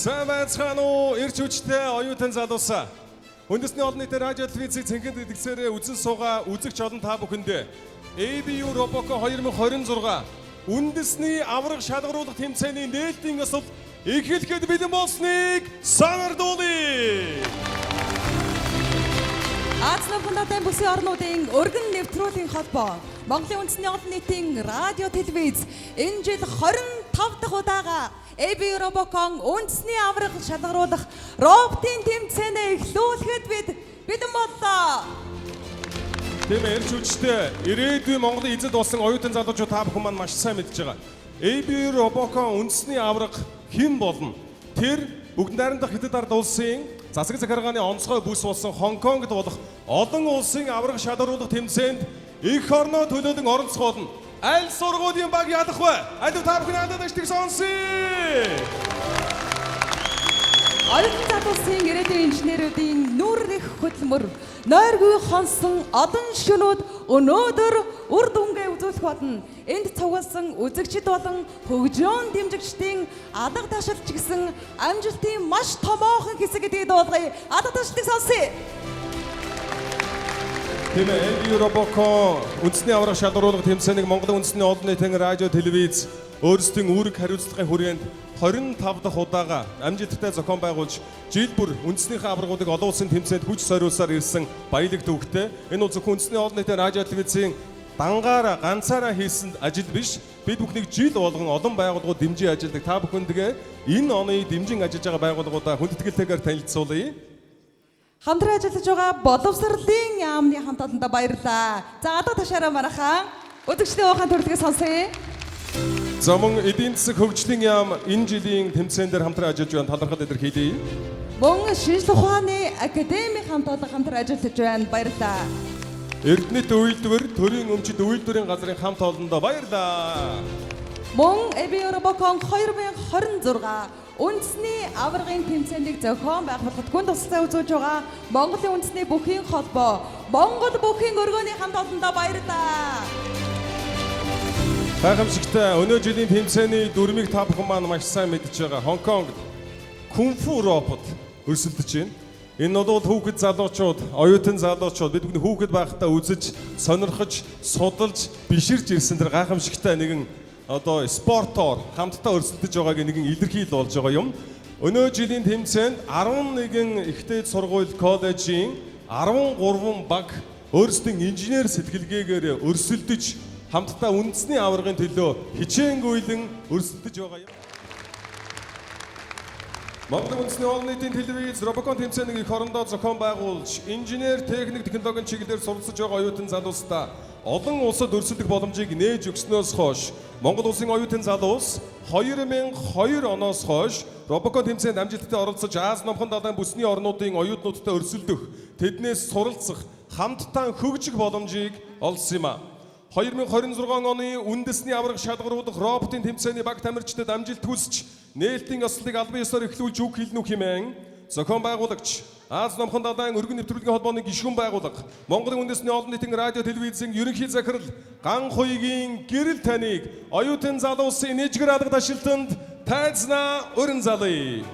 Сайн байцгаана уу? Ирж хүчтэй оюутан залуусаа. Үндэсний олон нийтийн радио телевизийг цэнгэнд эдгэсээрээ үзэн суугаа үзэгч олон та бүхэндээ ABU Roboco 2026 үндэсний авраг шалгаруулах тэмцээний нээлтийн асал эхлэхэд бэлэн болсныг санаардуулъя. Азийн фундатын бүсийн орнуудын өргөн нэвтрүүлгийн холбоо Монголын үндэсний олон нийтийн радио телевиз энэ жил 25 дахь удаага ABU Roboco үндэсний авраг шалгаруулах роботын тэмцээнээ эхлүүлэхэд бэлэн боллоо. Тиймээ ирж хүчтэй ирээдүйн Монголын эзэд болсон оюутан залуучууд та бүхэн маань маш сайн мэдж байгаа. ABU Roboco үндэсний авраг хэн болно? Тэр бүгд найрамдах Хятад ард улсын засаг захиргааны онцгой бүс болсон Хонконгд болох олон улсын авраг шалгаруулах тэмцээнд эх орноо төлөөлөн оролцох болно. Аль сургуулийн баг ядах вэ? Аль та бүхэн хандаад ажтыг сонсъё. Оюутан залуусын ирээдүйн инженеруудын нүрэх хөдөлмөр нойргүй хонсон одон шөнүүд өнөөдөр үр дүнгээ үзүүлэх болно. Энд цугласан үзэгчид болон хөгжөөн дэмжигчдийн алга ташаалч гэсэн амжилтын маш томоохон хэсэг гэдгийг дуулгая. Алга ташаалтыг сонсъё. Тиймээ ABU Roboco үндэсний авраг шалгаруулах тэмцээнийг Монголын үндэсний олон нийтийн радио телевиз өөрсдийн үүрэг хариуцлагын хүрээнд 25 дахь удаага амжилттай зохион байгуулж жил бүр үндэснийхээ аврагуудыг олон улсын тэмцээнд хүч зориулсаар ирсэн баялаг төвөгтэй. Энэ бол зөвхөн үндэсний олон нийтийн радио телевизийн дангаараа ганцаараа хийсэн ажил биш. Бид бүхнийг жил болгон олон байгууллагууд дэмжиж ажилладаг. Та бүхэндээ энэ оны дэмжин ажиллаж байгаа байгууллагуудаа хүндэтгэлтэйгээр танилцуулъя. Хамтран ажиллаж байгаа боловсролын яамны хамт олондоо баярлалаа. За одоо ташаараа манайхаа үзэгчдийн уухан төрлөгийг сонсъё. За мөн эдийн засаг хөгжлийн яам энэ жилийн тэмцээн дээр хамтран ажиллаж байгаа талархал илэрхийлье. Мөн шинжлэх ухааны академи хамт олон хамтран ажиллаж байна. Баярлалаа. Эрдэнэт үйлдвэр, төрийн өмчит үйлдвэрийн газрын хамт олондоо баярлалаа. Мөн ABU Roboco 2026 үндэсний аврагын тэмцээнийг зохион байгуулахад гүн тусалцаа үзүүлж байгаа Монголын үндэсний бүхийн холбоо Монгол бүхийн өргөөний хамт олондоо баярлалаа. Гайхамшигтай өнөө жилийн тэмцээний дүрмийг та бүхэн маань маш сайн мэдж байгаа. Хонконгд кунфу робот өрсөлдөж байна. Энэ бол хүүхэд залуучууд, оюутан залуучууд бид бүхэн хүүхэд байхдаа үзэж, сонирхож, судалж, биширж ирсэн тэр гайхамшигтай нэгэн одоо спортоор хамтдаа өрсөлдөж байгааг нэгэн илэрхийлэл болж байгаа юм. Өнөө жилийн тэмцээнд 11 ихтэй сургууль коллежийн 13 баг өөрсдийн инженер сэтгэлгээгээр өрсөлдөж хамтдаа үндэсний аврагын төлөө хичээнгүйлэн өрсөлдөж байгаа юм. Монголын үндэсний олон нийтийн телевиз Roboco тэмцээнийг эх орондоо зохион байгуулж, инженер, техник, технологийн чиглэлээр суралцж байгаа оюутан залуустай олон улсад өрсөлдөх боломжийг нээж өгснөөс хойш Монгол улсын оюутан залуус 2002 оноос хойш Roboco тэмцээнд амжилттай оролцож Аз номхон далайн бүсний орнуудын оюутнуудтай өрсөлдөх, тэднээс суралцах, хамтдаа хөгжих боломжийг олсон юм а. 2026 оны үндэсний авраг шалгаруулах роботын тэмцээний баг тамирчдад амжилт хүсэж нээлтийн ёслолыг албан ёсоор эхлүүлж үг хэлнүү хэмээн зохион байгуулагч Аз номхон далайн өргөн нэвтрүүлгийн холбооны гишүүн байгууллага Монголын үндэсний олон нийтийн радио телевизийн ерөнхий захирал Ган Хуйгийн гэрэл таныг оюутан залуусын нэжгэр алга ташилтанд тайзнаа өрн залъя.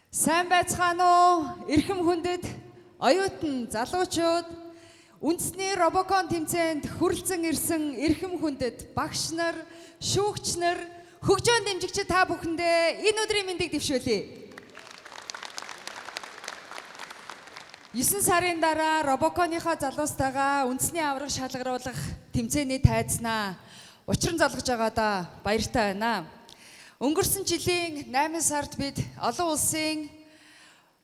Сайн байцгаана уу? Эрхэм хүндэт оюутан залуучууд үндэсний Roboco тэмцээнд хүрэлцэн ирсэн эрхэм хүндэт багш нар, шүүгч нар, хөгжөөн дэмжигчид та бүхэндээ энэ өдрийн мэндийг дэвшүүлье. 9 сарын дараа Roboco-ныхаа залуустайгаа үндэсний авраг шалгаруулах тэмцээний тайзнаа учран залгаж байгаадаа баяртай байна. Өнгөрсөн жилийн 8 сард бид олон улсын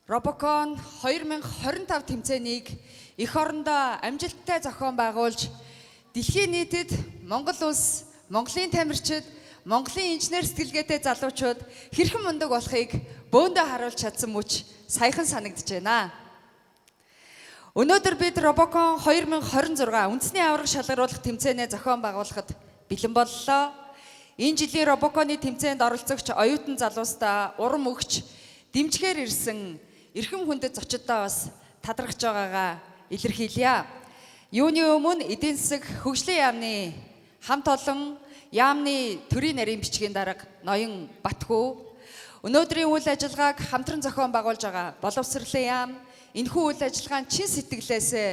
Roboco 2025 тэмцээнийг эх орондоо амжилттай зохион байгуулж дэлхийн нийтэд Монгол улс, Монголын тамирчид, Монголын инженер сэтгэлгээтэй залуучууд хэрхэн мундаг болохыг бөөндөө харуулж чадсан мөч саяхан санагдж байна. Өнөөдөр бид Roboco 2026 үндэсний авраг шалгаруулах тэмцээнээ зохион байгуулахад бэлэн боллоо. Энэ жилийн Roboco-ны тэмцээнд оролцогч оюутан залуустаа урам өгч дэмжгээр ирсэн эрхэм хүндэт зочдтой бас талархж байгаагаа илэрхийлье. Юуны өмнө эдийн засаг хөгжлийн яамны хамт олон яамны төрийн нарийн бичгийн дарга Ноён Батхүү өнөөдрийн үйл ажиллагааг хамтран зохион байгуулж байгаа боловсролын яам энэхүү үйл ажиллагаанд чин сэтгэлээсээ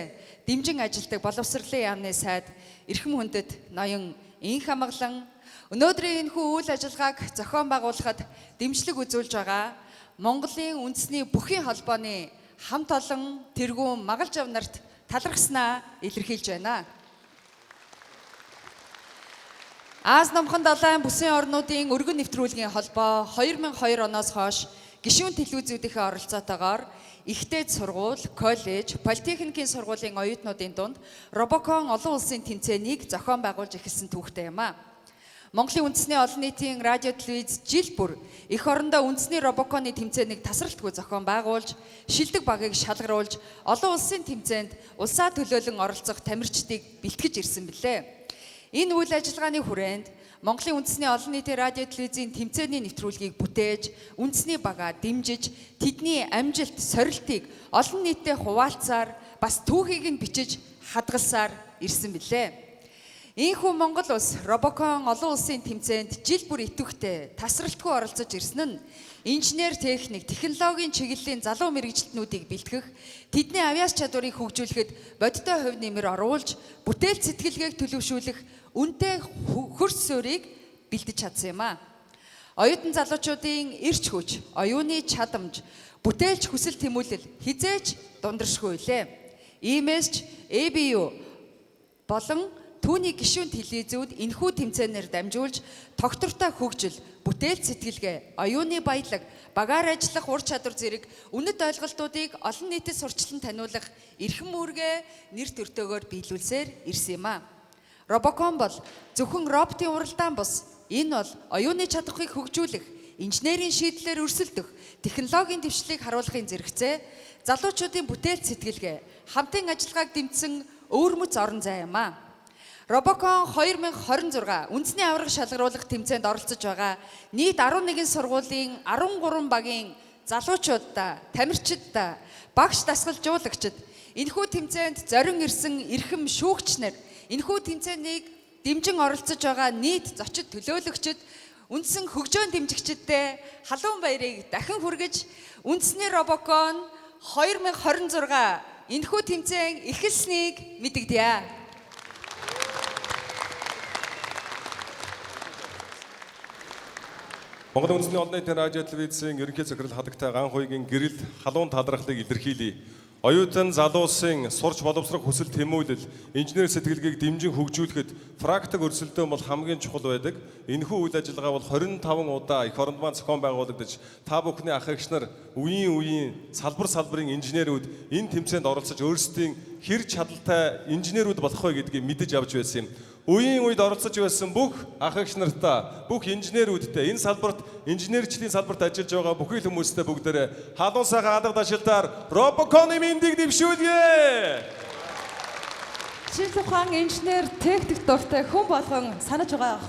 дэмжин ажилтдаг боловсролын яамны сайд Эрхэм хүндэт Ноён Инх амгалан өнөөдрийн энэхүү үйл ажиллагааг зохион байгуулахад дэмжлэг үзүүлж байгаа Монголын үндэсний бүхий холбооны хамт олон тэргүүн магалж ав нарт талархснаа илэрхийлж байна. Аз номхон далайн бүсийн орнуудын өргөн нэвтрүүлгийн холбоо 2002 оноос хойш гишүүн телевизүүдийнхээ оролцоотойгоор ихтэй сургууль, коллеж, политехникийн сургуулийн оюутнуудын дунд Робокон олон улсын тэмцээнийг зохион байгуулж эхэлсэн түүхтэй юм а. Монголын үндэсний олон нийтийн радио телевиз жил бүр эх орондоо үндэсний Робоконы тэмцээнийг тасралтгүй зохион байгуулж, шилдэг багийг шалгаруулж, олон улсын тэмцээнд улсаа төлөөлөн оролцох тамирчдыг бэлтгэж ирсэн билээ. Энэ үйл ажиллагааны хүрээнд Монголын үндэсний олон нийтийн радио телевизийн тэмцээний нэвтрүүлгийг бүтээж, үндэсний багаа дэмжиж, тэдний амжилт, сорилтыг олон нийтэд хуваалцаар, бас түүхийг нь бичиж хадгалсаар ирсэн билээ. Ийхүү Монгол улс Робокон олон улсын тэмцээнд жил бүр идэвхтэй тасралтгүй оролцож ирсэн нь инженер техник, технологийн чиглэлийн залуу мэрэгчлэтнүүдийг бэлтгэх, тэдний авиас чадварыг хөгжүүлэхэд бодиттой хувь нэмэр оруулж, бүтээл сэтгэлгээг төлөвшүүлэх үнэтэй хөрс суурийг бэлдэж чадсан юм а. Оюутан залуучуудын эрч хүч, оюуны чадамж, бүтээлч хүсэл тэмүүлэл хизээч дундаршгүй лээ. Иймээс ч ABU болон түүний гишүүн телевизүүд энэхүү тэмцээнээр дамжуулж тогтвортой хөгжил, бүтээл сэтгэлгээ, оюуны баялаг, багаар ажиллах ур чадвар зэрэг үнэт ойлголтуудыг олон нийтэд сурчлан таниулах эрхэм үүргээ нэр төртөөгөөр биелүүлсээр ирсэн юм а. Робокон бол зөвхөн роботын уралдаан бус, энэ бол оюуны чадварыг хөгжүүлэх, инженерийн шийдлээр өрсөлдөх, технологийн дэвшлиг харуулахын зэрэгцээ, залуучуудын бүтээл сэтгэлгээ, хамтын ажиллагааг дэмжсэн өвөрмөц орон зай юм а. Робокон 2026 үндэсний аварга шалгаруулах тэмцээнд оролцож байгаа нийт 11 сургуулийн 13 багийн залуучуудаа, тамирчидаа, багш дасгалжуулагчид энэхүү тэмцээнд зорин ирсэн эрхэм шүүгчнэр, энэхүү тэмцээнийг дэмжин оролцож байгаа нийт зочид төлөөлөгчид, үндсэн хөгжөөн дэмжигчидтэй халуун баярыг дахин хүргэж үндэсний Робокон 2026 энэхүү тэмцээн эхэлснийг мэдэгдэе. Монгол үндэсний олон нийтийн радио телевизийн ерөнхий захирал хадагтай Ган хуйгийн гэрэл халуун талархлыг илэрхийлье. Оюутан залуусын сурч боловсрох хүсэл тэмүүлэл, инженер сэтгэлгээг дэмжин хөгжүүлэхэд практик өрсөлдөөн бол хамгийн чухал байдаг. Энэхүү үйл ажиллагаа бол 25 удаа эх оронд маань зохион байгуулагдаж, та бүхний ах эгч нар үеийн салбарын инженерүүд энэ тэмцээнд оролцож өөрсдийн хэр чадaltaй инженерүүд болох вэ гэдгийг мэдэж авч байсан юм. Үеийн үед оролцож байсан бүх ах эгч нартаа, бүх инженерүүдтэй энэ салбарт инженерчлийн салбарт ажиллаж байгаа бүхий л хүмүүстээ бүгдээрээ халуун сайхан алга дашилтаар Робоконы мэндийг дэвшүүлье. Жил ухаан инженер техник дуртай хүн болгон санаж байгаа.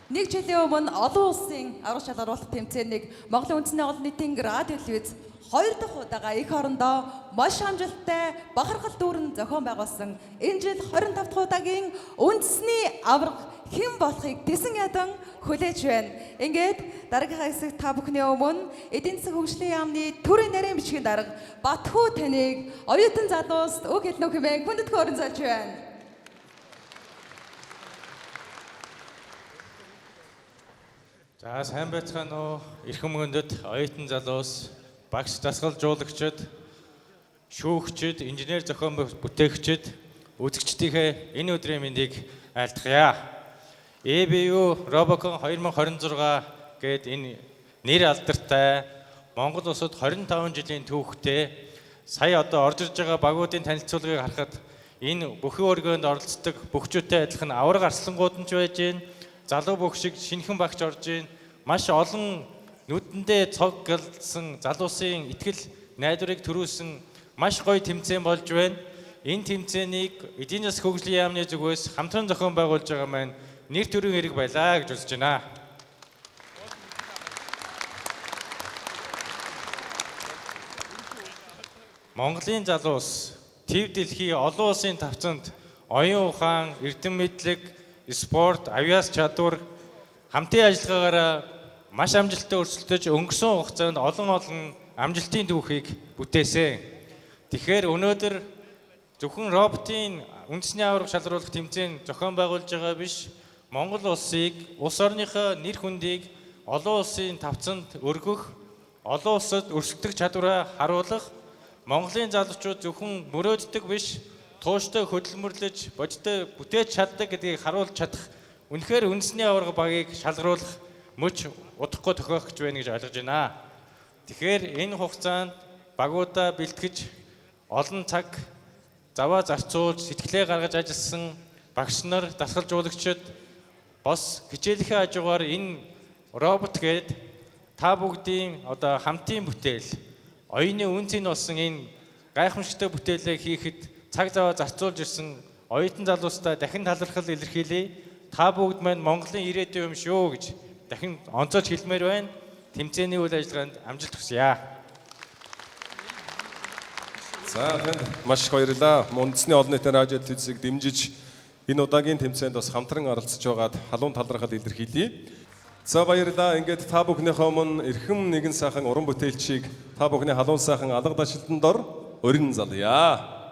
Нэг жилийн өмнө олон улсын аварга шалгаруулах тэмцээнийг Монголын үндэсний олон нийтийн радио телевиз 2 дахь удаага эх орондоо маш амжилттай бахархал дүүрэн зохион байгуулсан. Энэ жил 25 дахь удаагийн үндэсний аварга хэн болохыг тэсэн ядан хүлээж байна. Ингээд дараагийн хэсэг та бүхний өмнө эдийн засаг хөгжлийн яамны төрийн нарийн бичгийн дарга Батхүү таныг оюутан залуус үг хэлнэ хэмээн хүндэтгэн өрн залж байна. За сайн байцгаана уу? Эрхэм хүндэт оюутан залуус, багш дасгалжуулагчид, шүүгчид, инженер зохион бүтээгчид, үзэгчдийнхээ энэ өдрийн мэндийг айлтгая. ABU Робокон 2026 гээд энэ нэр алдартай Монгол улсад 25 жилийн түүхтэй сая одоо орж ирж байгаа багуудын танилцуулгыг харахад энэ бүхий өргөнд оролцдог бөхчүүтэй адилхан аварга арслангууд нь ч байж гин, залуу бүх шиг шинэхэн багч орж гин, маш олон нүдэндээ цог галсан залуусын итгэл найдварыг төрүүлсэн маш гоё тэмцээн болж байна. Энэ тэмцээнийг эдийн засаг хөгжлийн яамны зүгээс хамтран зохион байгуулж байгаа маань нэр төрийн хэрэг байлаа гэж үзэж байна. Монголын залуус төв дэлхийн олон улсын тавцанд оюун ухаан, эрдэм мэдлэг, спорт, авиас чадвар хамтын ажиллагаараа маш амжилттай өрсөлдөж өнгөрсөн хугацаанд олон амжилтын түүхийг бүтээсэн. Тэгэхээр өнөөдөр зөвхөн роботын үндэсний аварга шалгаруулах тэмцээн зохион байгуулж байгаа биш, Монгол улсыг, улс орныхоо нэр хүндийг олон улсын тавцанд өргөх, олон улсад өрсөлдөх чадвараа харуулах, Монголын залуучууд зөвхөн мөрөөддөг биш, тууштай хөдөлмөрлөж, бодиттой бүтээж чаддаг гэдгийг харуулж чадах үнэхээр үндэсний аварга багийг шалгаруулах мөч удахгүй тохиох гэж байна гэж ойлгож байна. Тэгэхээр энэ хугацаанд багуудаа бэлтгэж олон цаг заваа зарцуулж сэтгэлээ гаргаж ажилласан багш нар, дасгалжуулагчид бас хичээлийн хажуугаар энэ робот гээд та бүгдийн одоо хамтын бүтээл, оюуны үнцийн болсон энэ гайхамшигтай бүтээлээ хийхэд цаг заваа зарцуулж ирсэн оюутан залуустай дахин талархал илэрхийлье. Та бүгд маань Монголын ирээдүйн юм шүү гэж дахин онцолж хэлмээр байна. Тэмцээний үйл ажиллагаанд амжилт хүсье. За танд маш их баярлалаа. Үндэсний олон нийтийн радио телевизийг дэмжиж энэ удаагийн тэмцээнд бас хамтран оролцож байгаад халуун талархал илэрхийлье. За баярлалаа. Ингээд та бүхнийхээ өмнө эрхэм нэгэн сайхан уран бүтээлчийг та бүхний халуун сайхан алга дашилтанд дор өрн залъя.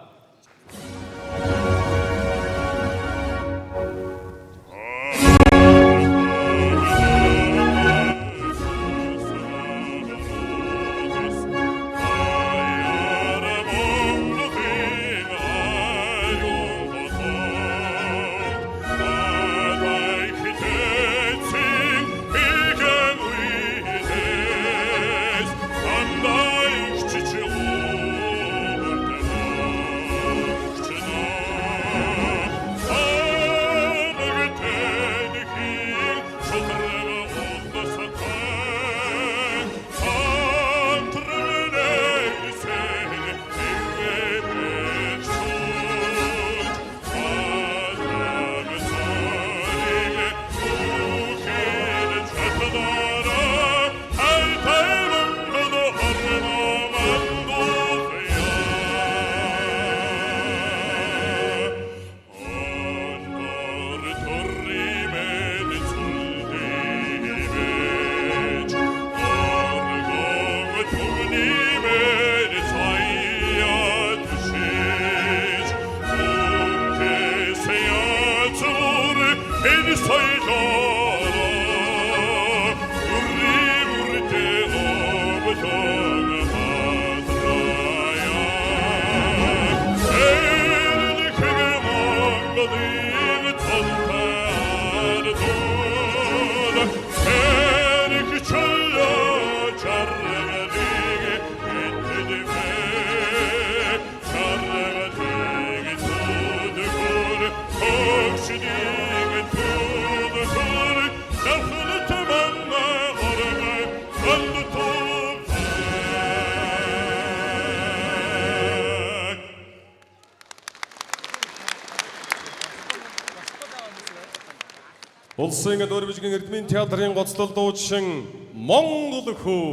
Улсын дөрвижгийн эрдмийн театрын гоцлол дуучин Монгол хүү.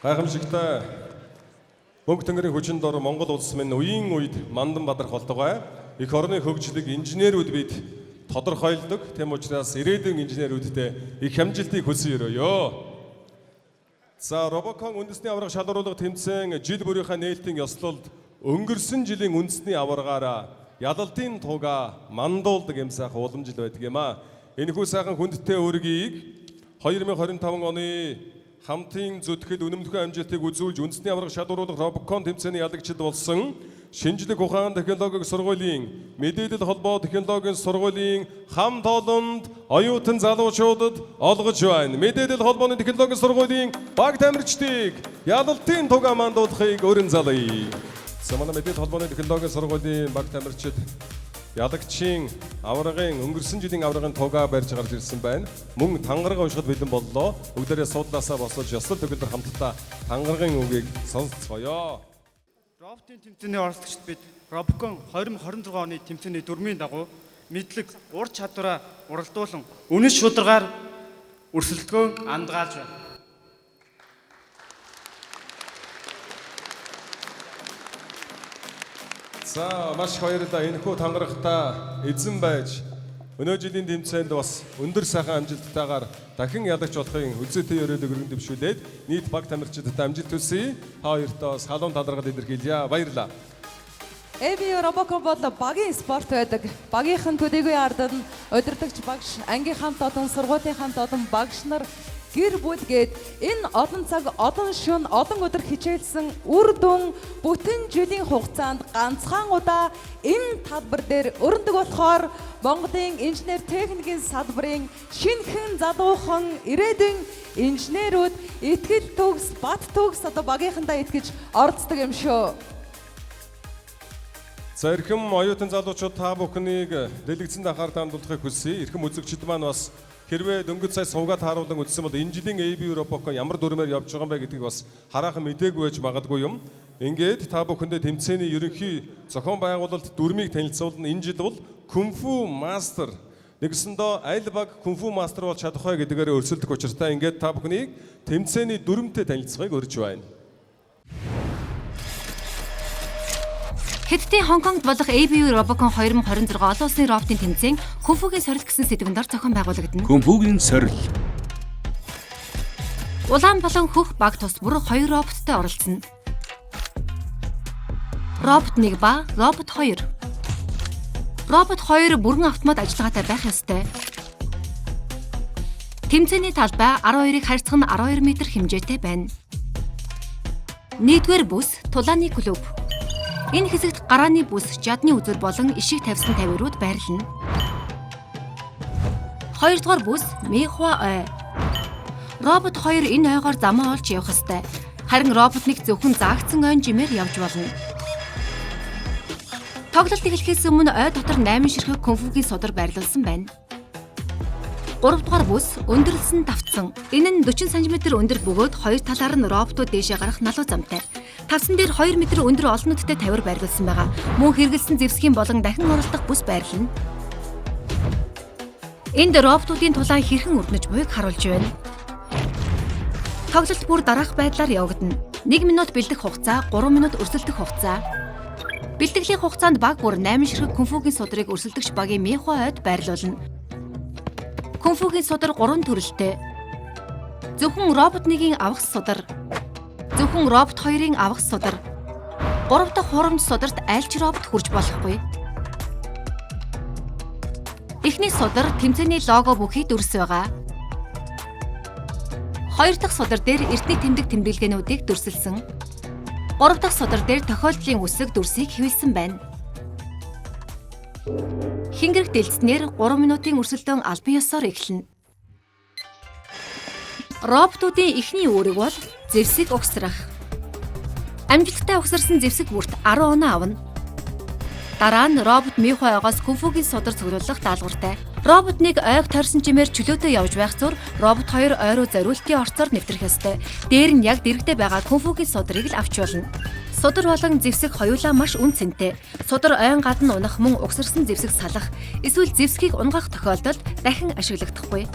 Гайхамшигтай мөнх тэнгэрийн хүчинд дор Монгол улс минь үеийн үед мандан бадрах болтугай. Их орны хөгжлийг инженерүүд бид тодорхойлдог. Тэм учраас ирээдүйн инженерүүдтэй их амжилтыг хүсэн өрөөё. За Робокон үндэсний аварга шалгаруулах тэмцээн жил бүрийнхаа нээлтийн ёслолд өнгөрсөн жилийн үндэсний аваргаараа Ядалтын туга мандуулдаг юм сайхан уламжил байдаг юм а. Энэхүү сайхан хүндтэй үргийг 2025 оны хамтын зүтгэл үнэмдэх амжилтыг үзүүлж үндэсний аварга шалгаруулах Робокон тэмцээний ялагчид болсон шинжлэх ухаан технологийн сургуулийн мэдээлэл холбоо технологийн сургуулийн хамт олонд оюутан залуучуудад олгож байна. Мэдээлэл холбооны технологийн сургуулийн баг тамирчдыг Ядалтын туга мандуулахыг өрн залъя. Самана мэдээлэл холбооны технологийн сургуулийн баг тамирчид ялагчийн аваргын өнгөрсөн жилийн аваргын тугаа барьж гарч ирсэн байна. Мөн тангараг уншихад бэлэн боллоо. Бүгдээрээ суудлаасаа босож ёслол төгөлдөр хамтдаа тангарагын үгийг сонсцгоё. Роботын тэмцээний оролцогчид бид Робокон 2026 оны тэмцээний дүрмийн дагуу мэдлэг, ур чадвараа уралдуулан үнэт шударгаар өрсөлдгөө андгаалж байна. За маш их баярлалаа. Энэхүү тангарахтаа эзэн байж өнөө жилийн тэмцээнд бас өндөр сайхан амжилттайгаар дахин ялагч болохын үзээтэй өрөөлөг өргөн дэвшүүлээд нийт баг тамирчидад амжилт хүсье. Хоёртоо салуун талархал илэрхийлье. Баярлалаа. ABU Robocon бол багийн спорт байдаг. Багийнхан төдийгүй ард нь удирдагч багш, ангийн хамт олон, сургуулийн хамт олон багш нар гэр бүл гээд энэ олон цаг, олон шөнө, олон өдөр хичээлсэн үр дүн бүтэн жилийн хугацаанд ганцхан удаа энэ талбар дээр өрнөдөг болохоор Монголын инженер техникийн салбарын шинэхэн залуухан ирээдүйн инженерүүд итгэл төгс, бат төгс одоо багийнхандаа итгэж оролцдог юм шүү. За эрхэм оюутан залуучууд та бүхнийг дэлгэцэнд анхаарал хандуулахыг хүсье. Эрхэм үзэгчид маань бас хэрвээ дөнгөж сая суугаад харуулan үзсэн бол энэ жилийн ABU Robocon ямар дүрмээр явж байгаа юм бэ гэдгийг бас хараахан мэдээгүй байж магадгүй юм. Ингээд та бүхэндээ тэмцээний ерөнхий зохион байгуулалт дүрмийг танилцуулна. Энэ жил бол Kung Fu Master нэгсэндөө аль баг Kung Fu Master бол чадах вэ гэдгээр өрсөлдөх учиртай ингээд та бүхнийг тэмцээний дүрмтэй танилцахыг урьж байна. Хэдтийн Хонконгд болох ABU Robocon 2026 олон улсын роботын тэмцээн Кунфугийн сорил гэсэн сэдвэн дор зохион байгуулагдана. Кунфугийн сорил. Улаан болон хөх баг тус бүр 2 роботтой оролцсон. Робот 1 ба робот 2. Робот 2 бүрэн автомат ажиллагаатай байх ёстой. Тэмцээний талбай 12-ыг харьцах нь 12 м хэмжээтэй байна. 1-р бүс тулааны клуб. Энэ хэсэгт гарааны бүс, жадны үзэл болон ишиг тавьсан тавирууд байрлана. 2-р бүс Михуа ой. Робот 2 энэ ойгоор замаа олж явах ёстой. Харин робот 1 зөвхөн заагдсан ойн жимээр явж болно. Тоглолт эхлэхээс өмнө ой дотор 8 ширхэг кунфугийн судар байрлуулсан байна. 3-р бүс өндөрлсөн тавцсан. Энэ нь 40 см өндөр бөгөөд хоёр талаар нь роботууд дээшээ гарах налуу замтай. Тавцсан дээр 2 м өндөр олон нүдтэй тавир байрлуулсан байгаа. Мөн хэрэгэлсэн зэвсгийн болон дахин оролдох бүс байрлана. Энд роботуудын тулаан хэрхэн өрнөж буйг харуулж байна. Тоглолт бүр дараах байдлаар явагдана. 1 минут бэлдэх хугацаа, 3 минут өрсөлдөх хугацаа. Бэлтгэлийн хугацаанд баг бүр 8 ширхэг кунфугийн судрыг өрсөлдөгч багийн Михуа ойд байрлуулна. Кунфугийн судар 3 төрөлтэй. Зөвхөн робот 1-ийн авах судар, зөвхөн робот 2-ын авах судар. 3 дахь хурамч сударт аль ч робот хүрч болохгүй. Эхний судар тэмцээний лого бүхий дүрс байгаа. 2 дахь судар дээр эртний тэмдэг тэмдэглэгээнүүдийг дүрсэлсэн. 3 дахь судар дээр тохиолдлын үсэг дүрсийг хэвлсэн байна. Хингэрэг дэлцснээр 3 минутын өрсөлдөөн албан ёсоор эхэлнэ. Роботуудын эхний үүрэг бол зэвсэг угсрах. Амжилттай угсарсан зэвсэг бүрт 10 оноо авна. Дараа нь робот Михуагаас кунфугийн судар цуглуулах даалгавартай. Робот 1 ойг тойрсон чимээр чөлөөтэй явж байх зур робот 2 ойроо зориултын орцоор нэвтрэх ёстой. Дээр нь яг дэрэгдээ байгаа кунфугийн судрыг л авч болно. Судар болон зэвсэг хоёулаа маш үн цэнтэй. Судар ойн гадна унах мөн угсарсан зэвсэг салах, эсвэл зэвсгийг унгах тохиолдолд дахин ашиглагдахгүй.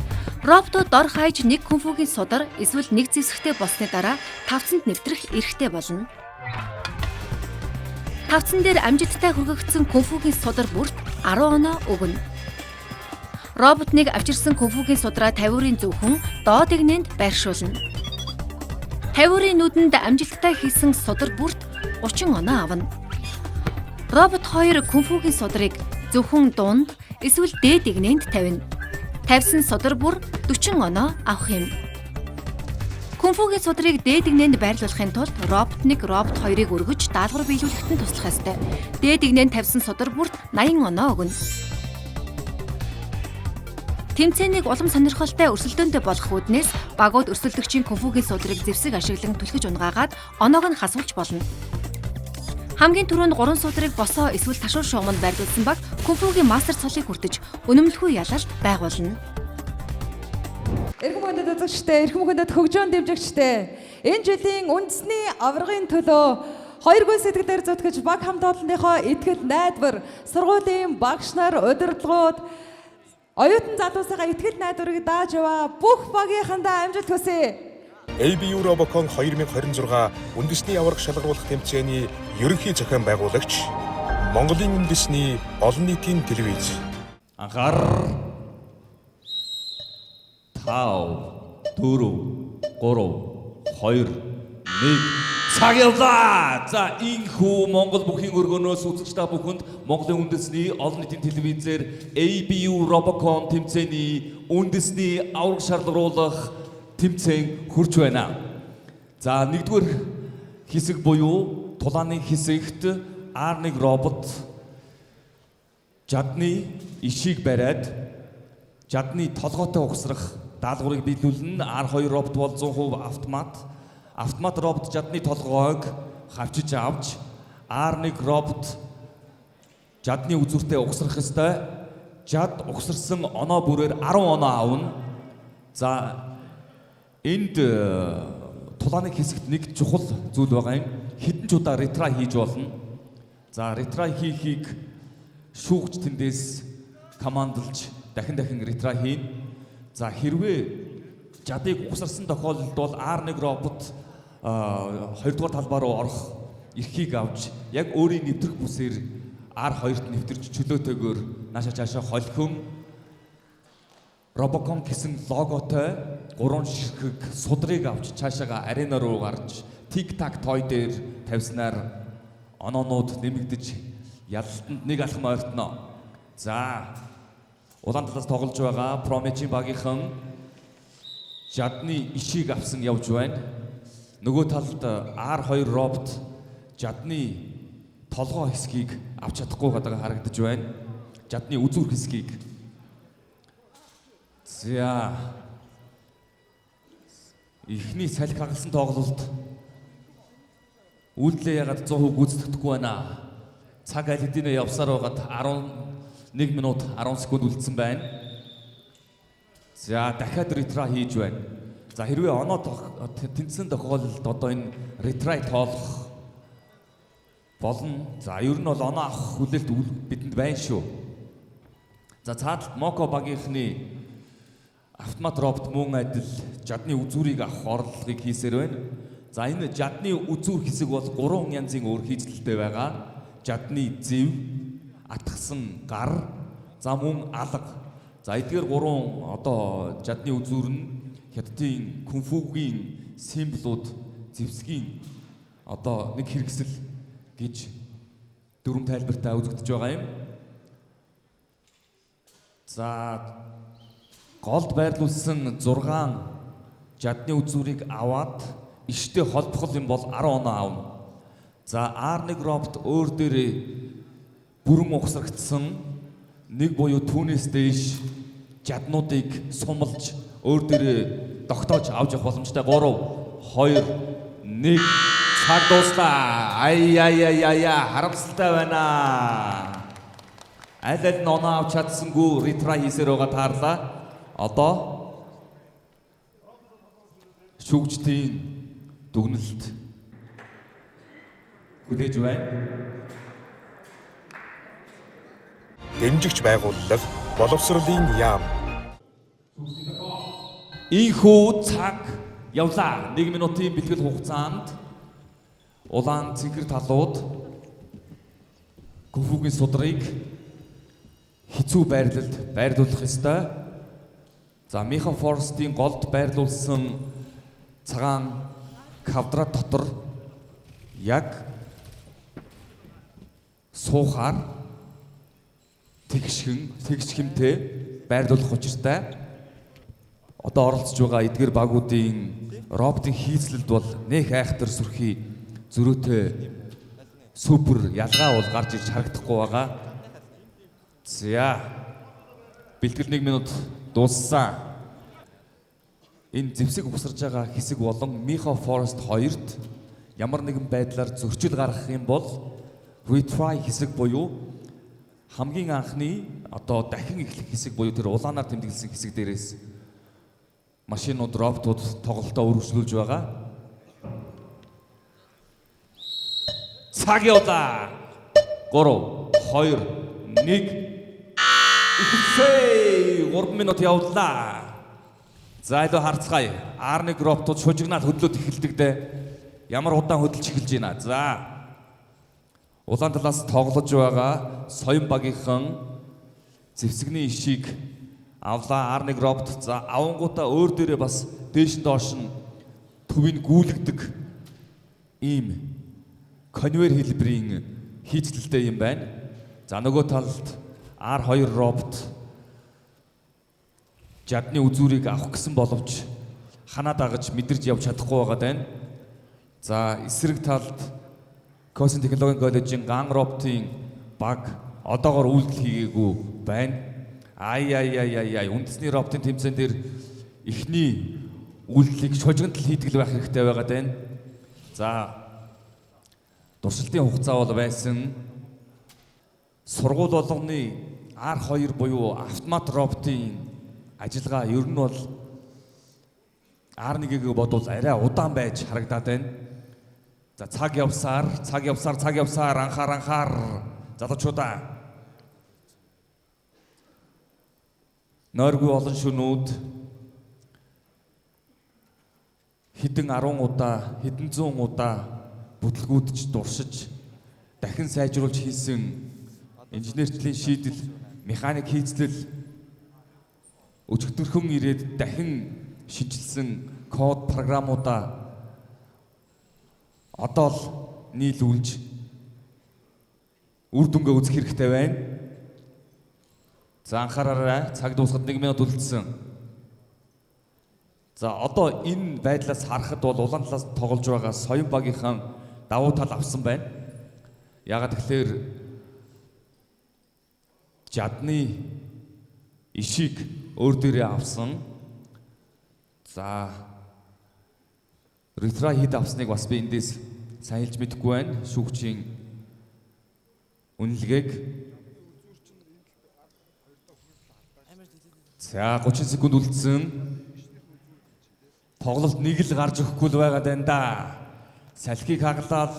Роботууд дор хаяж 1 кунфугийн судар эсвэл 1 зэвсэгтэй болсны дараа тавцанд нэвтрэх эрхтэй болно. Тавцан дээр амжилттай хүргэгдсэн кунфугийн судар бүрт 10 оноо өгнө. Робот 1 авчирсан кунфугийн судраа тавиурын зөвхөн доод игнэнд байршуулна. Тавиурын нүдэнд амжилттай хийсэн судар бүрт 30 оноо авна. Робот 2 кунфугийн судрыг зөвхөн дунд эсвэл дээд игнэнд тавина. Тавьсан судар бүр 40 оноо авах юм. Кунфугийн судрыг дээд игнэнд байрлуулахын тулд робот 1 робот 2-ыг өргөж даалгавар биелүүлэхэд нь туслах ёстой. Дээд игнэнд тавьсан судар бүрт 80 оноо өгнө. Тэмцээнийг улам сонирхолтой өрсөлдөөнтэй болгох үүднээс багууд өрсөлдөгчийн кунфугийн судрыг зэвсэг ашиглан түлхэж унгаагаад оноог нь хасуулж болно. Хамгийн түрүүнд 3 судрыг босоо эсвэл ташуур шугамд байрлуулсан баг кунфугийн мастер цолыг хүртэж үнэмлэхүй ялалт байгуулна. Эрхэм хүндэт үзэгчдээ, эрхэм хүндэт хөгжөөн дэмжигчдээ, энэ жилийн үндэсний аваргын төлөө 2 гүн сэтгэлээр зүтгэж баг хамт олонныхоо итгэл найдвар, сургуулийн багш нар, удирдлагууд, оюутан залуусаа итгэл найдварыг дааж яваа бүх багийнхандаа амжилт хүсье. ABU Robocon 2026 үндэсний аварга шалгаруулах тэмцээний ерөнхий зохион байгуулагч Монголын үндэсний олон нийтийн телевиз. Анхаар 5 4 3 2 1 цаг явлаа. За инхүү Монгол бүхий өргөнөөс үзэгч та бүхэнд Монголын үндэсний олон нийтийн телевизээр ABU Robocon тэмцээний үндэсний авраг шалгаруулах тэмцээн хүрч байна. За нэгдүгээр хэсэг буюу тулааны хэсэгт R1 робот жадны ишийг бариад жадны толгойтой угсрах даалгаврыг биелүүлнэ. R2 робот бол 100% автомат. Автомат робот жадны толгойг хавчиж авч R1 робот жадны үзүүртээ угсрах ёстой. Жад угсарсан оноо бүрээр 10 оноо авна. За энд тулааны хэсэгт нэг чухал зүйл байгаа юм. Хэдэн ч удаа ретрай хийж болно. За ретрай хийхийг шүүгч тэндээс командалж дахин ретрай хийн. За хэрвээ жадыг угсарсан тохиолдолд бол R1 робот 2 дугаар талбай руу орох эрхийг авч яг өөрийн нэвтрэх бүсээр R2-т нэвтэрч чөлөөтэйгээр наашаа холхин Robocon гэсэн логотой 3 ширхэг судрыг авч цаашаага арена руу гарч тик-так той дээр тавьснаар оноонууд нэмэгдэж ялалтанд нэг алхам ойртно. За улаан талаас тоглож байгаа Prometine багийнхан жадны ишийг авсан явж байна. Нөгөө талд R2 робот жадны толгой хэсгийг авч чадахгүй гадаг харагдаж байна. Жадны үзүүр хэсгийг. За эхний салхи хагалсан тоглолт үйлдэлээ ягаад 100% гүйцэтгэдэггүй байна. Цаг аль хэдийнэ явсаар байгаад 11 минут 10 секунд үлдсэн байна. За дахиад ретрай хийж байна. За хэрвээ оноо тэнцсэн тохиолдолд одоо энэ ретрай тоолох болно. За ер нь бол оноо авах хүлээлт бидэнд байна шүү. За цаадалд Моко багийнхны автомат робот мөн адил жадны үзүүрийг авах орлогыг хийсээр байна. За энэ жадны үзүүр хэсэг бол 3 янзын өөр хийцлэлтэй байгаа. Жадны зэв, атгсан гар, за мөн алга. За эдгээр 3 одоо жадны үзүүр нь хятадын кунфугийн символууд зэвсгийн одоо нэг хэрэгсэл гэж дүрм тайлбартай үзэгдэж байгаа юм. За голд байрлуулсан 6 жадны үзүүрийг аваад иштэй холбох юм бол 10 оноо авна. За R1 робот өөр дээрээ бүрэн угсрагдсан нэг буюу түүнээс дээш жаднуудыг сумалж өөр дээрээ тогтоож авч явах боломжтой. 3 2 1 цаг дуслаа. Ая харамсалтай байна. Аль нь оноо авч чадсангүй ретрай хийсээр байгаа таарлаа. Одоо шүүгчдийн дүгнэлт хүлээж байна. Дэмжигч байгууллага боловсролын яам. Инхүү цаг явлаа. 1 минутын бэлтгэл хугацаанд улаан цэнхэр талууд кунфугийн судрыг хэцүү байрлалд байрлуулах ёстой. За Миха Форстийн голд байрлуулсан цагаан квадрат дотор яг суухаар тэгшхэмтэй байрлуулах учиртай. Одоо оролцож байгаа эдгээр багуудын роботын хийцлэлд бол нэх айхтар сүрхий зөрөөтэй супер ялгаа бол гарч ирж харагдахгүй байгаа. За бэлтгэл 1 минут дууссан. Энэ зэвсэг угсарж байгаа хэсэг болон Миха Форест 2-т ямар нэгэн байдлаар зөрчил гаргах юм бол retry хэсэг буюу хамгийн анхны одоо дахин эхлэх хэсэг буюу тэр улаанаар тэмдэглэсэн хэсэг дээрээс машинууд роботууд тоглолтоо үргэлжлүүлж байгаа. Цаг явлаа. 3 2 1 ихсэй 3 минут явлаа. За илүү харцгаая. R1 роботууд шужигнаад хөдлөд эхэлдэг дээ. Ямар удаан хөдөлж эхэлж байна. За Улаан талаас тоглож байгаа соён багийнхан зэвсэгний ишийг авлаа R1 робот. За авангуудаа өөр дээрээ бас дээш нь доош нь төвийг гүйлгдэг ийм конвейер хэлбэрийн хийцлэлтэй юм байна. За нөгөө талд R2 робот жадны үзүүрийг авах гэсэн боловч ханаа дагаж мэдэрч явж чадахгүй байгаа даа. За эсрэг талд Косын технологийн коллежийн ган роботын баг одоогоор үйлдэл хийгээгүй байна. Үндэсний роботын тэмцээн дээр эхний үйлдэлийг шужигнтал хийдэг байх хэрэгтэй байгаа даа. За туршилтын хугацаа бол байсан. Сургууль болгоны R2 буюу автомат роботын ажиллагаа ер нь бол R1-ийг бодвол арай удаан байж харагдаад байна. За цаг явсаар анхаар залуучуудаа нойргүй олон шөнүүд хэдэн 10 удаа, хэдэн 100 удаа бүтлгүүдж дуршиж дахин сайжруулж хийсэн инженерчлийн шийдэл, механик хийцлэл өчигдөрхөн ирээд дахин шинжилсэн код програмуудаа одоо л нийлүүлж үр дүнгээ үзэх хэрэгтэй байна. За анхаараарай, цаг дуусахад 1 минут үлдсэн. За одоо энэ байдлаас харахад бол улаан талаас тоглож байгаа соён багийнхан давуу тал авсан байна. Яагаад тэгэхээр жадны ишийг өөр дээрээ авсан. За ретро хит авсныг бас би эндээс сайн хэлж мэдэхгүй байна. Шүүгчийн үнэлгээг. За 30 секунд үлдсэн. Тоглолт нэг л гарч өгөхгүй л байгаа даа да. Салхийг хаглаад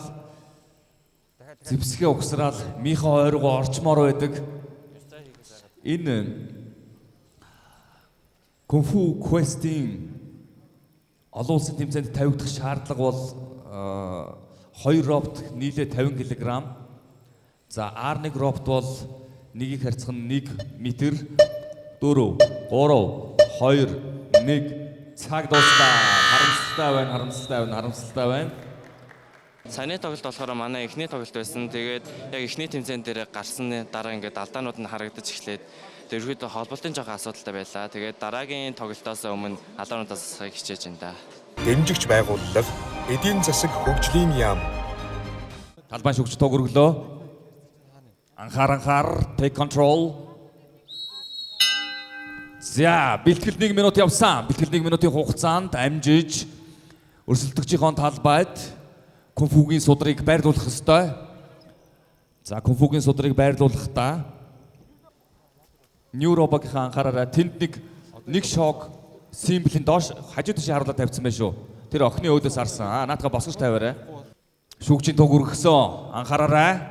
зэвсгээ угсраад мийнхаа ойргоо орчмоор байдаг. Энэ Кунфу Quest-ийн олон улсын тэмцээнд тавигдах шаардлага бол 2 робот нийлээ 50 кг. За R1 робот бол нэгийг харьцах нь 1 м 4 3 2 1 цаг дуустаа. Харамсалтай байна. Саяны тоглолт болохоор манай эхний тоглолт байсан. Тэгээд яг эхний тэмцээн дээр гарсны дараа ингээд алдаанууд нь харагдаж эхлээд тэрхүү холболтын жоохон асуудалтай байлаа. Тэгээд дараагийн тоглолтоос өмнө алдаануудаас хичээж байна да. Дэмжигч байгууллага эдийн засаг хөгжлийн яам. Талбай шүгч тог өргөлөө. Анхаар take control. За бэлтгэл 1 минут явсан. Бэлтгэл 1 минутын хугацаанд амжиж өрсөлдөгчийн талбайд кунфугийн судрыг байрлуулах ёстой. За кунфугийн судрыг байрлуулахдаа Ньюробокийн анхаараарай. Тэнд нэг шок символын доош хажуу тийш харуулаад тавьсан байх шүү. Тэр охины өөдөөс харсан. Наатаха босгож тавиарай. Шүүгчийн туг өргөсөн. Анхаараарай.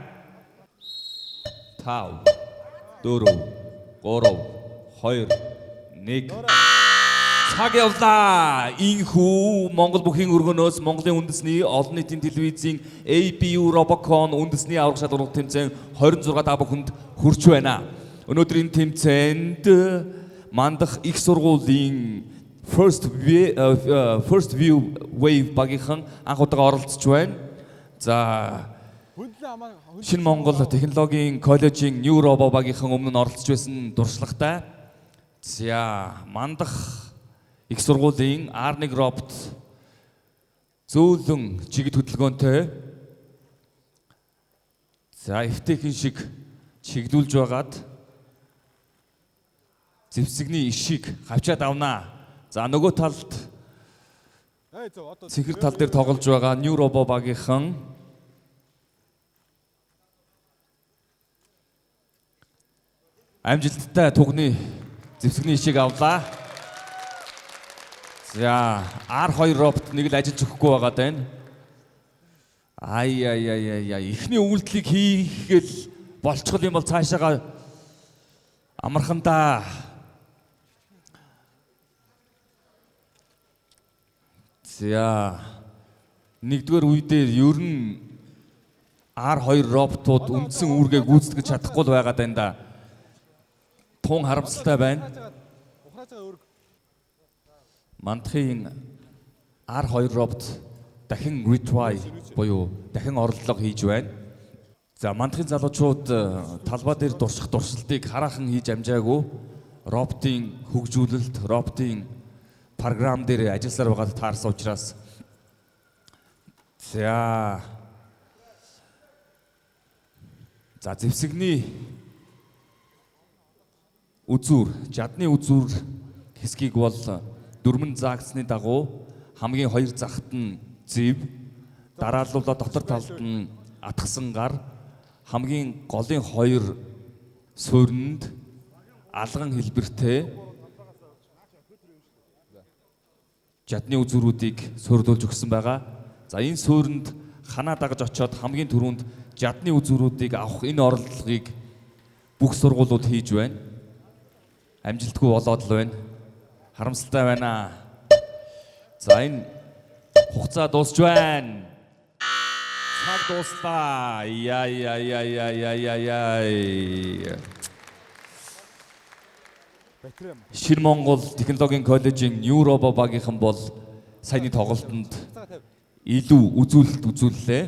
5 4 3 2 1 цаг явлаа. Инхүү Монгол бүхийн өргөнөөс Монголын үндэсний олон нийтийн телевизийн ABU Robocon үндэсний аврах шалгуур тэмцээн 26 та бүхэнд хүрч байна. Өнөөдрийн тэмцээнд мандах их сургуулийн First View Wave багийнхан анх удаага оролцож байна. За Шинэ Монгол технологийн коллежийн Ньюроба багийнхан өмнө нь оролцож байсан дуршлагатай. За мандах их сургуулийн R1 робот зөөлөн чигт хөдөлгөөнтэй. За эвтэйхэн шиг чиглүүлж байгаад зэвсэгний ишийг хавчаад авнаа. За нөгөө талд цэнхэр тал дээр тоглож байгаа Ньюробо багийнхан амжилттай тугны зэвсэгний ишийг авлаа. За R2 робот нэг л ажиллаж өгөхгүй байгаа даа. Эхний үйлдэлийг хийгээл болчихвол юм бол цаашаага амархандаа. За нэгдүгээр үе дээр ер нь R2 роботууд үндсэн үүргээ гүйцэтгэж чадахгүй л байгаа даа. Тун харамсалтай байна. Мантхийн R2 робот дахин retry буюу дахин орлого хийж байна. За мантхийн залуучууд талбай дээр дурсах дурсалтыг хараахан хийж амжаагүй. Роботын хөгжүүлэлт, роботын програм дээр ажилласаар байгаад таарсан учраас за зэвсэгний үзүүр, жадны үзүүр хэсгийг бол дөрмөн заагдсны дагуу хамгийн хоёр захт нь зэв, дарааллуулаад дотор талд нь атгсан гар, хамгийн голын хоёр суурьнд алган хэлбэртэй жадны үзүүрүүдийг суурьлуулж өгсөн байгаа. За энэ суурьнд ханаа дагаж очиод хамгийн түрүүнд жадны үзүүрүүдийг авах энэ орлогыг бүх сургуулиуд хийж байна. Амжилтгүй болоод л байна. Харамсалтай байна. За энэ хугацаа дуусч байна. Цаг дуслаа. Шинэ Монгол технологийн коллежийн New Robo багийнхан бол саяны тоглолтод илүү үзүүлэлт үзүүллээ.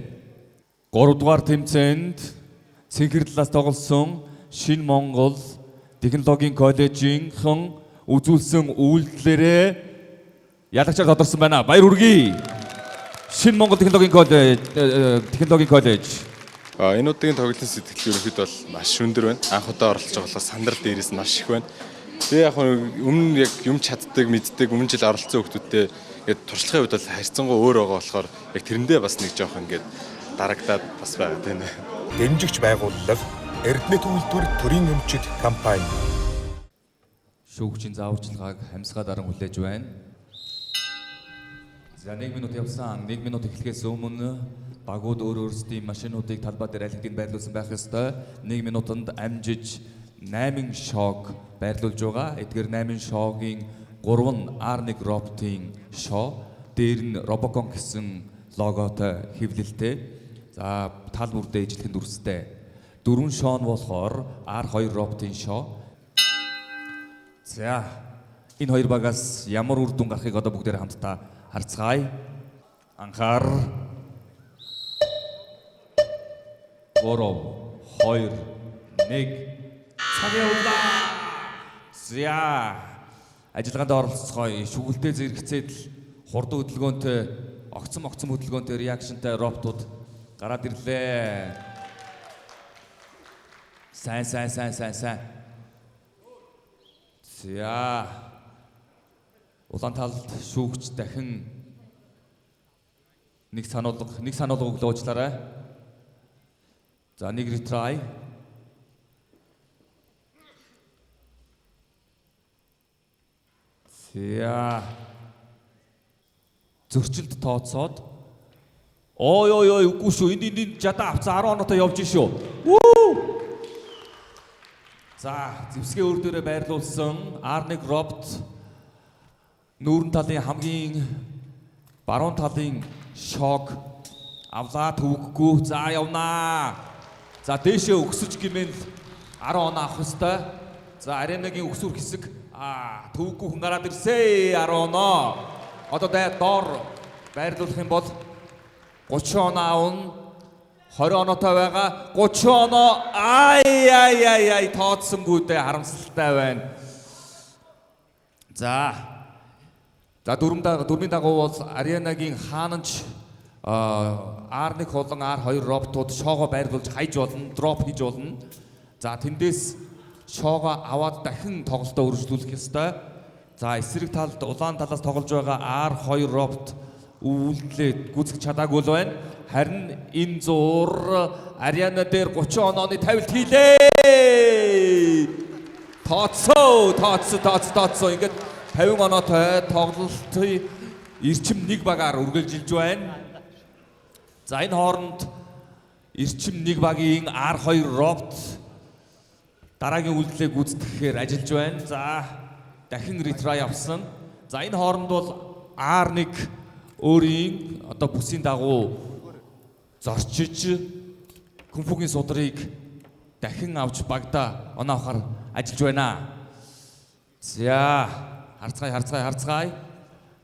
3 дугаар тэмцээнд Цэнхэр талаас тоглосон Шинэ Монгол технологийн коллежийнхан үзүүлсэн үйлдэлээрээ ялагчаар тодорсон байна. Баяр хүргэе. Шинэ Монгол технологийн коллеж. Энэ удаагийн тоглолтын сэтгэл ерөнхийдөө бол маш өндөр байна. Анх удаа оролцож байгаа болохоор сандрал дээрээс нь маш их байна. Тэгээ яг өмнө яг юм чаддаг, мэддэг, өмнө жил оролцсон хүмүүстэй яг туршлагын хувьд бол харьцангуй өөр байгаа болохоор яг тэрэндээ бас нэг жоох ингээд дарагдаад бас байгаа тийм ээ. Дэмжигч байгууллага Эрдэнэт үйлдвэр төрийн өмчит компани. Шүүгчийн зааварчилгааг хамсгаа даран хүлээж байна. За 1 минут явсан. 1 минут эхлэхээс өмнө багууд өөр өөрсдийн машинуудыг талбай дээр аль хэдийн байрлуулсан байх ёстой. 1 минутанд амжиж 8 шок байрлуулж байгаа. Эдгээр 8 шогийн 3 нь R1 роботын шоо, дээр нь Robocon гэсэн логотой хэвлэлтэй. За тал бүрдээ ижлэхэн дүрстэй. 4 шоо нь болохоор R2 роботын шоо. За энэ хоёр багаас ямар үр дүн гарахыг одоо бүгдээр хамтдаа харцгаая. Анхаар 3 2 1 цаг явуулаа. За ажиллагаанд оролцгоё. Шүгэлтэй зэрэгцээд л хурдан хөдөлгөөнтэй, огцом хөдөлгөөнтэй реакшнтай роботууд гараад ирлээ. Сайн. За улаан талд шүүгч дахин нэг сануулга өглөө уучлаарай. За нэг retry. Зөрчилд тооцоод үгүй шүү. Энд жадаа авцаа 10 оноотой явж шүү. За зэвсгийн өөр дээрээ байрлуулсан R1 робот нүүрэн талын хамгийн баруун талын шок авлаа төвөггүй. За явнаа. За дээшээ өгсөж гэмээн 10 оноо авах ёстой. За аренагийн өксүр хэсэг төвөггүй хүн гараад ирсээ 10 оноо. Одоо доор байрлуулах юм бол 30 оноо авна. 20 оноотой байгаа. 30 оноо. Тооцсонгүй дээ, харамсалтай байна. За дөрмийн дагуу бол аренагийн хаанч R1 болон R2 роботууд шоогоо байрлуулж хайж болно, дроп хийж болно. За тэндээс шоогоо аваад дахин тоглолтоо үргэлжлүүлэх ёстой. За эсрэг талд улаан талаас тоглож байгаа R2 робот үйлдэлээ гүйцэх чадаагүй л байна. Харин энэ зур арена дээр 30 онооны тавилт хийлээ. Тооцоо. Ингээд 50 оноотой тоглолтын эрчим нэг багаар үргэлжилж байна. За энэ хооронд эрчим нэг багийн R2 робот дараагийн үйлдэлээ гүйцэтгэхээр ажиллаж байна. За дахин retry авсан. За энэ хооронд бол R1 өөрийн одоо бүсийн дагуу зорчиж Кунфугийн судрыг дахин авч багада оноо авахар ажиллаж байна. За, харцгаая.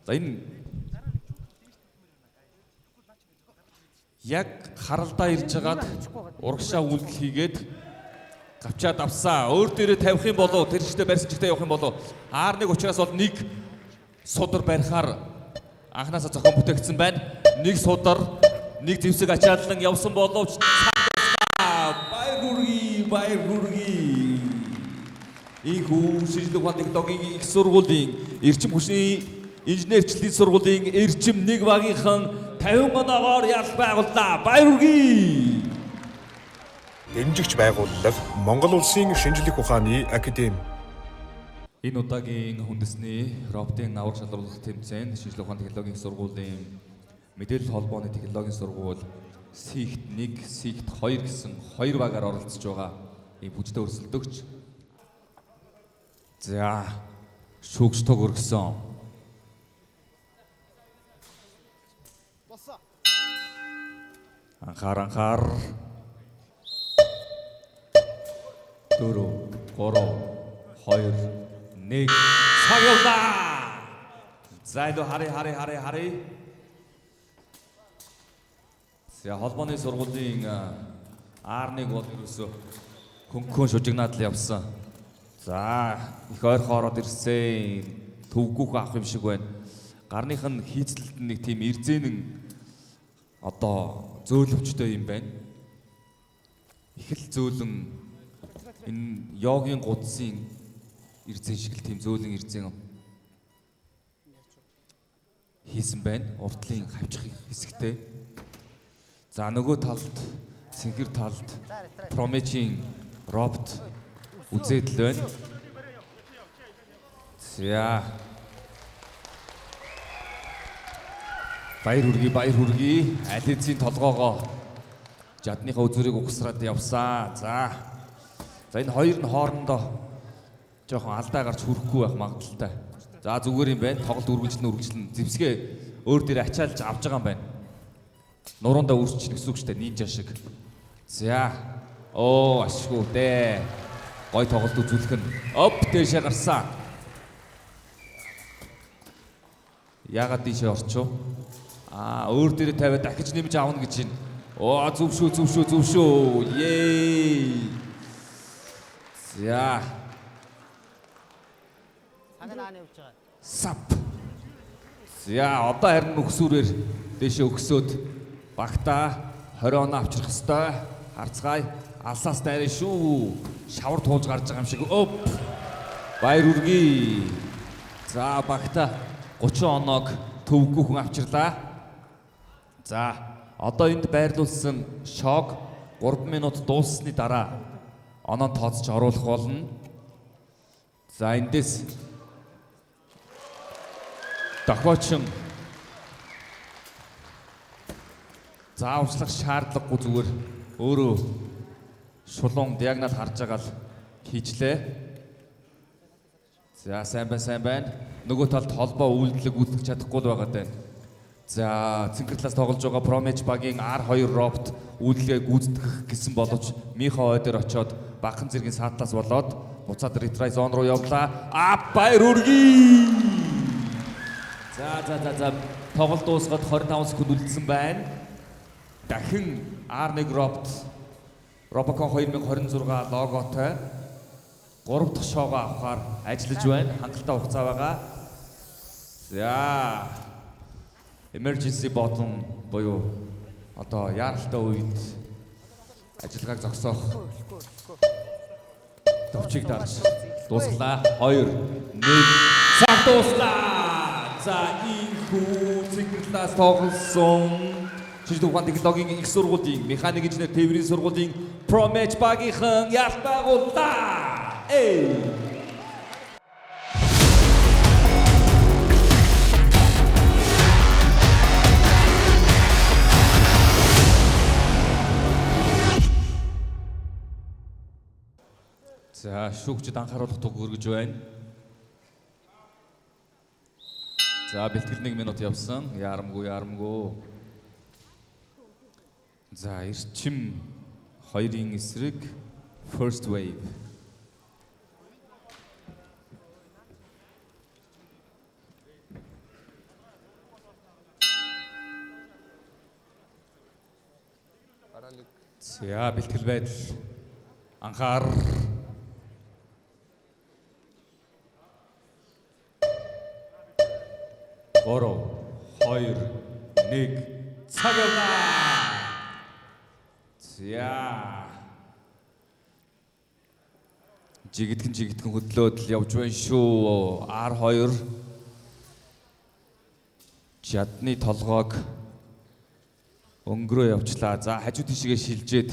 За энэ яг харалдаа ирж хагаад урагшаа үйлдэл хийгээд гавчаад авсан. Өөр дээрээ тавих юм болов тэр чигтээ барьсан чигтээ явах юм болов R1 учраас бол нэг судар барихаар анханасаа зохион бүтээгдсэн байна. Нэг судар, нэг зэвсэг ачааллан явсан боловч баяр хүргэе. Ийхүү шийдэл ухааны технологийн их сургуулийн эрчим хүчний инженерчлэлийн сургуулийн эрчим нэг багийнхан 50 оноогоор ял байгууллаа. Баяр хүргэе. Дэмжигч байгууллага Монгол Улсын шинжлэх ухааны академи. Энэ удаагийн үндэсний роботын аврах шалралт тэмцээн шинжлэх ухааны технологийн сургуулийн мэдээлэл холбооны технологийн сургууль Сигт 1, Сигт 2 гэсэн хоёр багаар оролцож байгаа ийм бүжтэй өрсөлдөгч. За, шүүгч тог өргөсөн. Анхаар 4 3 2 1 цаг явлаа. За энэ харъя. За холбооны сургуулийн R1 бол ерөөсө хөнгөн шужигнаад л явсан. За их ойрхон ороод ирсэн. Төвгүүх авах юм шиг байна. Гарных нь хийцлэлт нэг тийм ирзэнэн одоо зөөлөвчтэй юм байна. Их л зөөлөн энэ йогийн гудсын ирзэн шиг л тийм зөөлөн ирзэн хийсэн байна. Уртлын хавчих хэсэгтэй. За нөгөө талд цэнхэр талд Promethean робот үзээд л байна. За баяр хүргэе. Ализийн толгоогоо жадныхаа үзүүрийг угсраад явсан. За энэ хоёр нь хоорондоо жоохон алдаа гарч хүрэхгүй байх магадaltaй. За зүгээр юм байна. Тоглолт үргэлжлэн зэвсгээ өөр дээр ачаалж авч байгаа юм байна. Нуруундаа үрсчих гэсэн үг шүү дээ. Нинжа шиг. За ашгүй дээ. Гой тоглолт үзүүлэх нь дэшээ гарсан. Яагаад дийшээ орчоо? Өөр дээрээ тавиад дахиж нэмж аавна гэж байна. Зөв шүү. Yey. За. Сап. За одоо харин өгсүүрээр дээшээ өгсөөд багтаа 20 оноо авчрах хэвээр харцгаая. Алсаас дайраа шүү. Шавар туулж гарч байгаа юм шиг. Баяр хүргэе. За багтаа 30 оноог төвгүй хүн авчирлаа. За одоо энд байрлуулсан шок 3 минут дууссаны дараа оноо тооцож оруулах болно. За эндээс дохиочин заавчлах шаардлагагүй зүгээр өөрөө шулуун диагнал харж байгаа л хийжлээ. За сайн байна. Нөгөө талд холбоо үйлдэлэг үүсгэж чадахгүй л байгаа даа. За цэнгэрлээс тоглож байгаа Promethean багийн R2 робот үйлдэлээ гүйцэтгэх гэсэн боловч Михо ой дээр очоод багхан зэргийн саатлаас болоод буцаад retry zone руу явлаа. Баяр хүргэе. За тоглолт дуусгаад 25 секунд үлдсэн байна. Дахин R1 робот Robocon 2026 логотой 3 дахь шоугаа авахаар ажиллаж байна. Хангалттай хугацаа байгаа. За emergency button буюу одоо яаралтай үед ажиллагааг зогсоох төвчийг дарж дуусглаа. 2 1 цаг дуслаа. За ийхүү цэнгэрлээс тоглосон шинжлэх ухааны технологийн их сургуулийн механик инженер тээврийн сургуулийн Promethean багийнхан ял байгууллаа. За шүүгчд анхааруулах туг өргөж байна. За бэлтгэл 1 минут явсан. Ярамгүй. За эрчим Хоёрын эсрэг first wave. За бэлтгэл байдал анхаар 3 2 1 цаг явна. За жигтгэн хөдлөөд л явж байна шүү. R2 жадны толгойг өнгөрөө явчлаа. За хажуу тишгээ шилжээд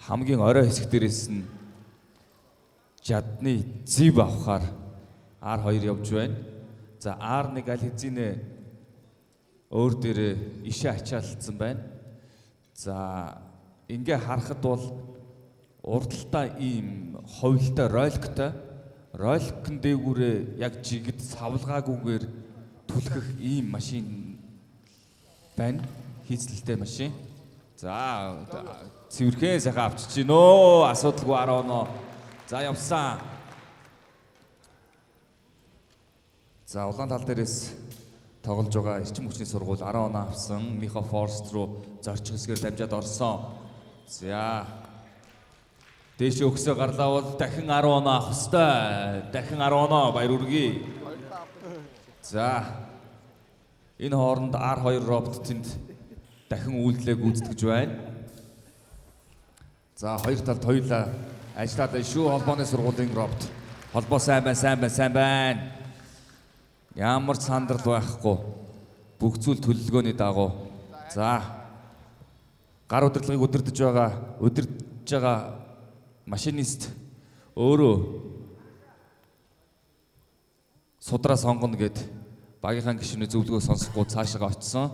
хамгийн орой хэсэг дээрээс нь жадны зэв авахаар R2 явж байна. За R1 аль хэзээ өөр дээрээ ишээ ачаалцсан байна. За ингээ харахад бол урдталтаа ийм ховлтой роликн дээгүүрээ яг жигд савлгаагүйгээр түлхэх ийм машин байна. Хийцлэлтэй машин. За цэвэрхэн сайхан авчиж гинөө. Асуудалгүй 10 оноо. За явсан. За улаан тал дээрээс тоглож байгаа эрчим хүчний сургууль 10 оноо авсан. Михо Форст руу зорчих хэсгээр дамжаад орсон. За дээшээ өгсөө гарлаа бол дахин 10 оноо авах ёстой. Дахин 10 оноо баяр үргэе. За энэ хооронд R2 робот тэнд дахин үйлдэлээ гүйцэтгэж байна. За хоёр талд хоёулаа ажиллаад байна шүү. Холбооны сургуулийн робот. Холбоо сайн байна. Ямар сандрал байхгүй. Бүх зүйл төлөвлөгөөний дагуу. За гар удирдлагыг удирдах байгаа машинист өөрөө судраа сонгоно гэд багийнхаа гишүүний зөвлөгөө сонсохгүй цаашаа очсон.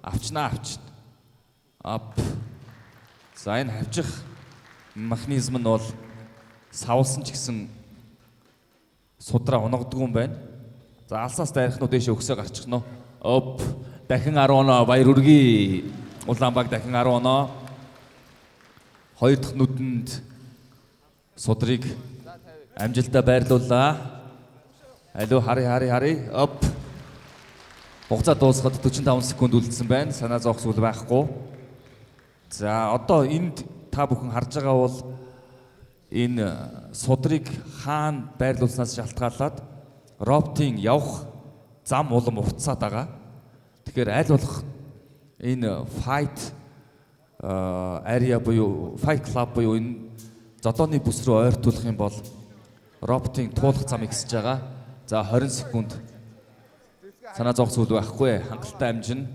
Авчнаа. За энэ хавчих механизм нь бол савлсан ч гэсэн судраа унгадгүй юм байна. За алсаас дайрахнууд дэше өгсөө гарчих нь. Дахин 10 оноо баяр үргэе. Улаанбаг дахин 10 оноо. Хоёр дахь нүдэнд судрыг амжилтаа байрлууллаа. Алуу хари. Хугацаа дуусахад 45 секунд үлдсэн байна. Санаа зовх зүйл байхгүй. За одоо энд та бүхэн харж байгаа бол энэ судрыг хаана байрлуулснаас шалтгаалаад роботын явах зам улам уртсаад байгаа. Тэгэхээр аль болох энэ fight area буюу fight club буюу энэ зодооны бүс рүү ойртуулах юм бол роботын туулах замыг хэсэж байгаа. За 20 секунд. Санаа зовх зүйл байхгүй. Хангалттай амжина.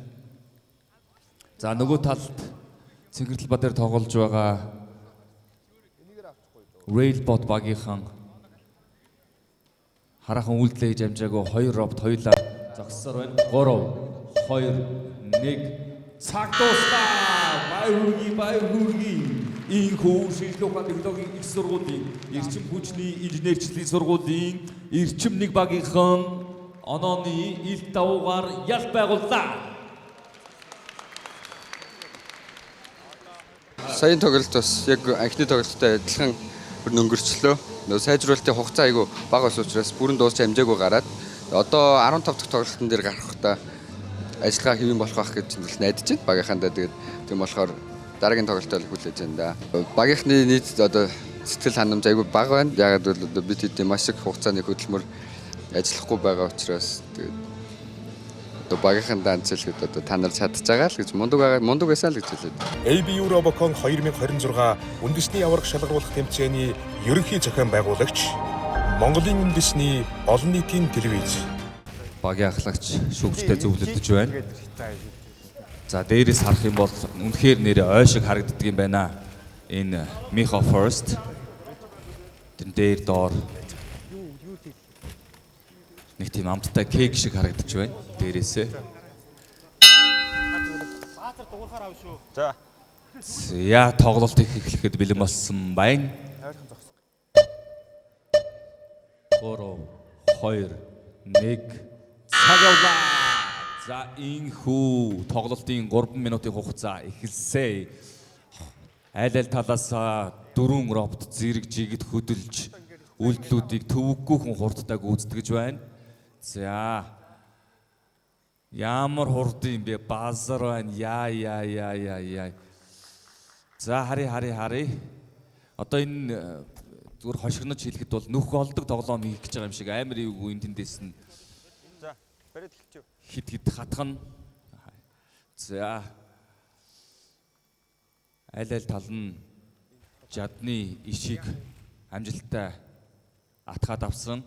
За нөгөө талд Цэнгэрлэлба дээр тоглож байгаа Railbot багийнхан хараахан үйлдэлээ хийж амжаагүй хоёр робот хоёулаа зогссоор байна. 3 2 1 цаг дуустаа. Баяр хүргэе. Инхүү шинжлэх ухааны технологийн их сургуулийн эрчим хүчний инженерчлэлийн сургуулийн эрчим нэг багийнхан онооны ил давуугаар ялт байгууллаа. Саяны тоглолт бас яг анхны тоглолттой адилхан өнгөрчлөө. Сайжруулалтын хугацаа айгүй бага ус учраас бүрэн дуусч амжаагүй гараад одоо 15 дахь тоглолтын дээр гарахтаа ажиллагаа хэвэн болох байх гэж найдаж байна. Багийнхандаа тэгээд тийм болохоор дараагийн тоглолтоо хүлээж байна да. Багийнхны нийт одоо сэтгэл ханамж айгүй бага байна. Ягаад бол бид хэдийн маш их хугацааны хөдөлмөр ажиллахгүй байгаа учраас тэгээд одоо багийнхандаа анцэлгээд одоо та нар чадж байгаа л гэж мундаг байсаа л гэж хэлээд. ABU Robocon 2026 үндэсний аварга шалгаруулах тэмцээний ерөнхий зохион байгуулагч Монголын үндэсний олон нийтийн телевиз багийн ахлагч шүүгчтэй зөвлөдөж байна. За дээрээс харах юм бол үнэхээр нэрээ ой шиг харагддаг юм байна. Энэ Михо Форст. Тэн дээр доор нэг тийм амттай кек шиг харагдаж байна. Дээрээсээ. За тоглолтыг эхлэхэд бэлэн болсон байна. 3 2 1 цаг явлаа. За энхүү тоглолтын 3 минутын хугацаа эхэлсэн. Аль талаас 4 робот зэрэг жигд хөдөлж үйлдэлүүдийг төвөггүйхэн хурдтай гүйцэтгэж байна. За. Ямар хурд юм бэ? Базар байна. Яа. За хари. Одоо энэ зүгээр хошигнож хэлэхэд бол нөх олдог тоглоом хийх гэж байгаа юм шиг амар ивгүй энэ тэндээс нь. За, бариад хэлчихв. Хит хатгана. За. Аль тал нь жадны ишийг амжилттай атгаад авсан.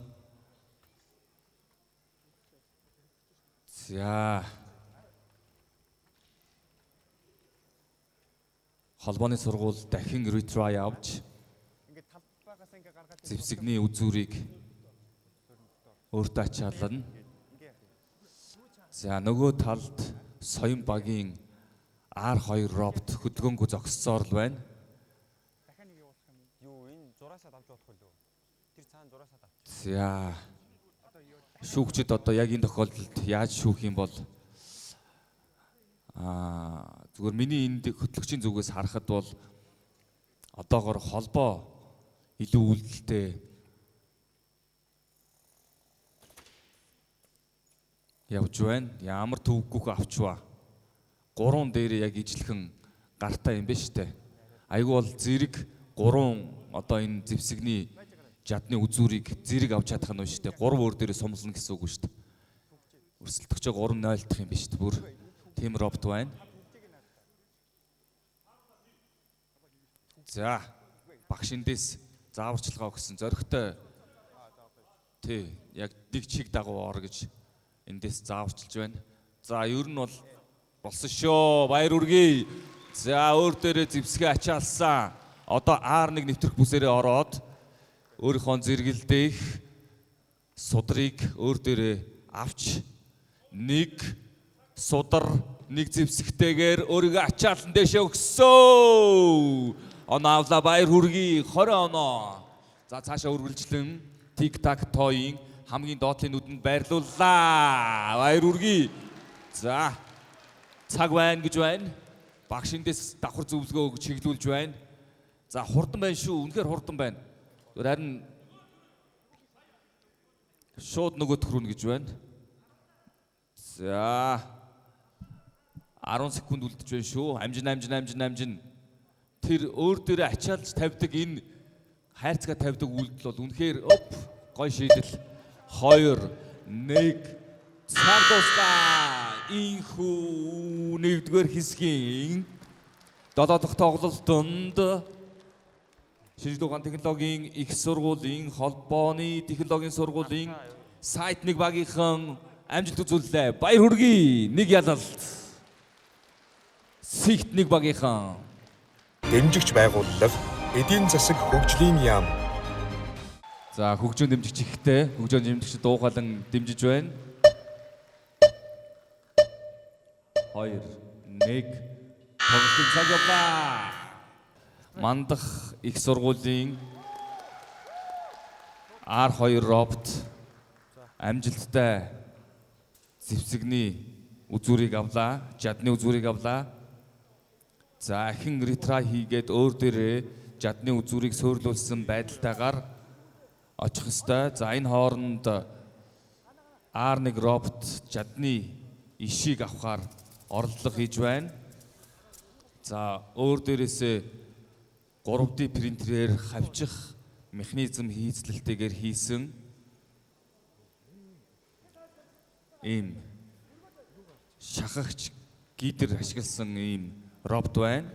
За. Холбооны сургууль дахин retry авч зэвсэгний үзүүрийг өөртөө ачаална. За нөгөө талд соён багийн R2 робот хөдгөөнгөө зогссоор л байна. Дахиад нэг явуулах юм. Юу энэ зураасаа давж болох үлээ. Тэр цаана зураасаа дав. За. Шүүгчд одоо яг энэ тохиолдолд яаж шүүх юм бол зүгээр миний энд хөтлөгчийн зүгээс харахад бол одоогоор холбоо илүү үйлдэлтэй явж байна. Ямар төвөггүйх авчваа. 3 дээр яг ижлэхэн гартаа юм байна штэ. Айгүй бол зэрэг 3 одоо энэ зэвсэгний жадны үзүүрийг зэрэг авч чадах нь шүү дээ. 3 өөр дээрээ сумлна гэсэн үг шүү дээ. Өрсөлдөгчөө 3-0 дах юм биш үү? Бүр тийм робот байна. За, багш эндээс зааварчилгаа өгсөн зөрөгтэй. Тий, яг нэг чиг дагуу ор гэж эндээс зааварчилж байна. За, ер нь бол болсон шүү. Баяр үргэе. За, өөр дээрээ зэвсгээ ачаалсан. Одоо R1 нэвтрэх бүсээрээ ороод өөрийнхөө зэрэгэлдэх судрыг өөр дээрээ авч нэг судар нэг зэвсэгтэйгээр өөрийгөө ачаалан дэшээ өгсөн. Оноо авла баяр хүргэе 20 оноо. За цаашаа үргэлжлэн тик так тоийн хамгийн доотлын нүдэнд байрлууллаа. Баяр хүргэе. За цаг байна гэж байна. Багш эндээс давхар зөвлөгөө өгч чиглүүлж байна. За хурдан байна шүү. Үнэхээр хурдан байна. Харин шууд нөгөөд хүрнэ гэж байна. За 10 секунд үлдэж байна шүү. Амжин. Тэр өөр дээрээ ачаалж тавьдаг энэ хайрцгаа тавьдаг үйлдэл бол үнэхээр гой шийдэл. 2 1 цаг дуустаа. Инхүү нэгдүгээр хэсгийн 7 дахь тоглолтод Шинжлэх ухааны технологийн их сургуулийн холбооны технологийн сургуулийн сайт нэг багийнхан амжилт үзүүллээ. Баяр хүргэе. Нэг ялалт. Сигт нэг багийнхан дэмжигч байгууллага эдийн засаг хөгжлийн яам. За хөгжөөн дэмжигч ихтэй хөгжөөн дэмжигч дуугаалan дэмжиж байна. 2 1 тоглолтын цаг явлаа. Мандах их сургуулийн R2 робот амжилттай зэвсэгний үзүүрийг авлаа, жадны үзүүрийг авлаа. За ахин ретра хийгээд өөр дээрээ жадны үзүүрийг суйрлуулсан байдалтайгаар очих ёстой. За энэ хооронд R1 робот жадны ишийг авахар оролдлого хийж байна. За өөр дээрээсээ 3D принтерээр хавчих механизм хийцлэлтэйгээр хийсэн ийм шахагч гидер ашигласан ийм робот байна.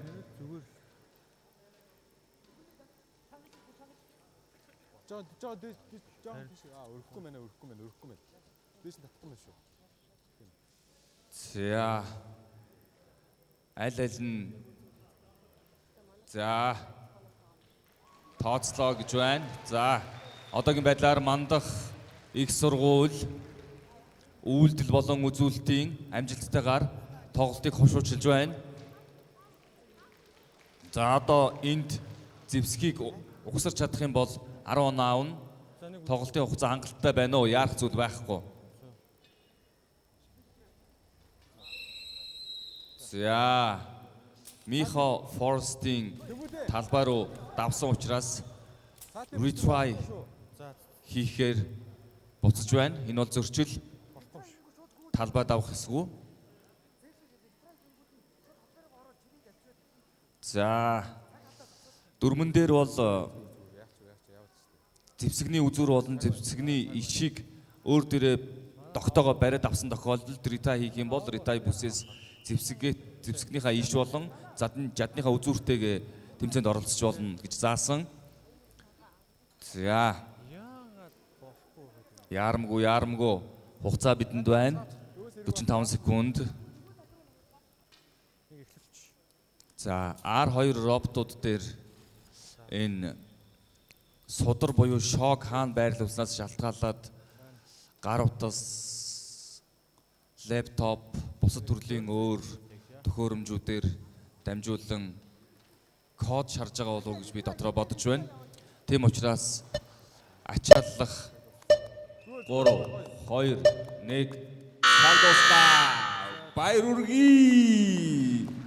Өрөхгүй мэнэ. Дээш нь татахгүй мэн шүү. За аль нь за тооцлоо гэж байна. За одоогийн байдлаар мандах их сургууль үйлдэл болон үзүүлэлтийн амжилттайгаар тоглолтыг хошуучилж байна. За одоо энд зэвсгийг угсарч чадах юм бол 10 оноо аавна. Тоглолтын хугацаа хангалттай байна уу? Яарах зүйл байхгүй. За Михо Форстийн талбай руу давсан учраас retry хийхээр буцаж байна. Энэ бол зөрчил талбай давах хэсгүү. За дөрмөн дээр бол зэвсэгний үзүүр болон зэвсэгний ишийг өөр дээрээ тогтоогоо бариад авсан тохиолдолд retry хийх юм бол retry бүсээс зэвсэгнийхаа иш болон жадныхаа үзүүртэйгээ тэмцээнд оролцож болно гэж заасан. За яарамгүй хугацаа бидэнд байна. 45 секунд. За R2 роботууд дээр энэ судар буюу шок хаан байрлуулснаас шалтгаалаад гар утас, лаптоп, бусад төрлийн өөр төхөөрөмжүүдээр дамжуулан код шарж байгаа болов уу гэж би дотроо бодож байна. Тийм учраас ачааллах 3 2 1 салдоста баяр үргэлж.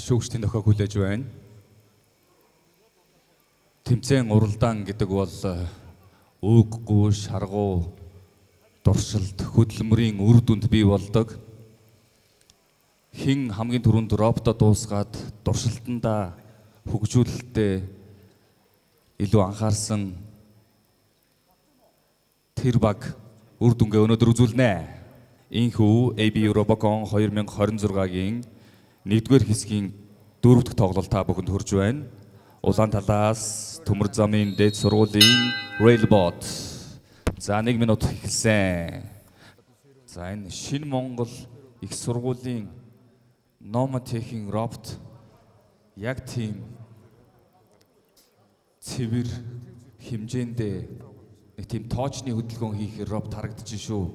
Шүүгчдийн дохиог хүлээж байна. Тэмцээн уралдаан гэдэг бол үггүй, шаргуу, дуршилт, хөдөлмөрийн үр дүнд бий болдог. Хин хамгийн түрүүнд роботоо дуусгаад дуршилтандаа хөгжүүлэлтэд илүү анхаарсан тэр баг үр дүнгээ өнөөдөр үзүүлнэ. Инхүү AB Robocon 2026-гийн 1-р хэсгийн 4 дахь тоглолт та бүхэнд хүрж байна. Улаан талаас төмөр замын дээд сургуулийн Railbot. За 1 минут эхэлсэн. За энэ Шинэ Монгол их сургуулийн Nomatech-ийн робот яг тийм цэвэр хэмжээндээ нэг тийм тоочны хөдөлгөөн хийхээр робот харагдчих шүү.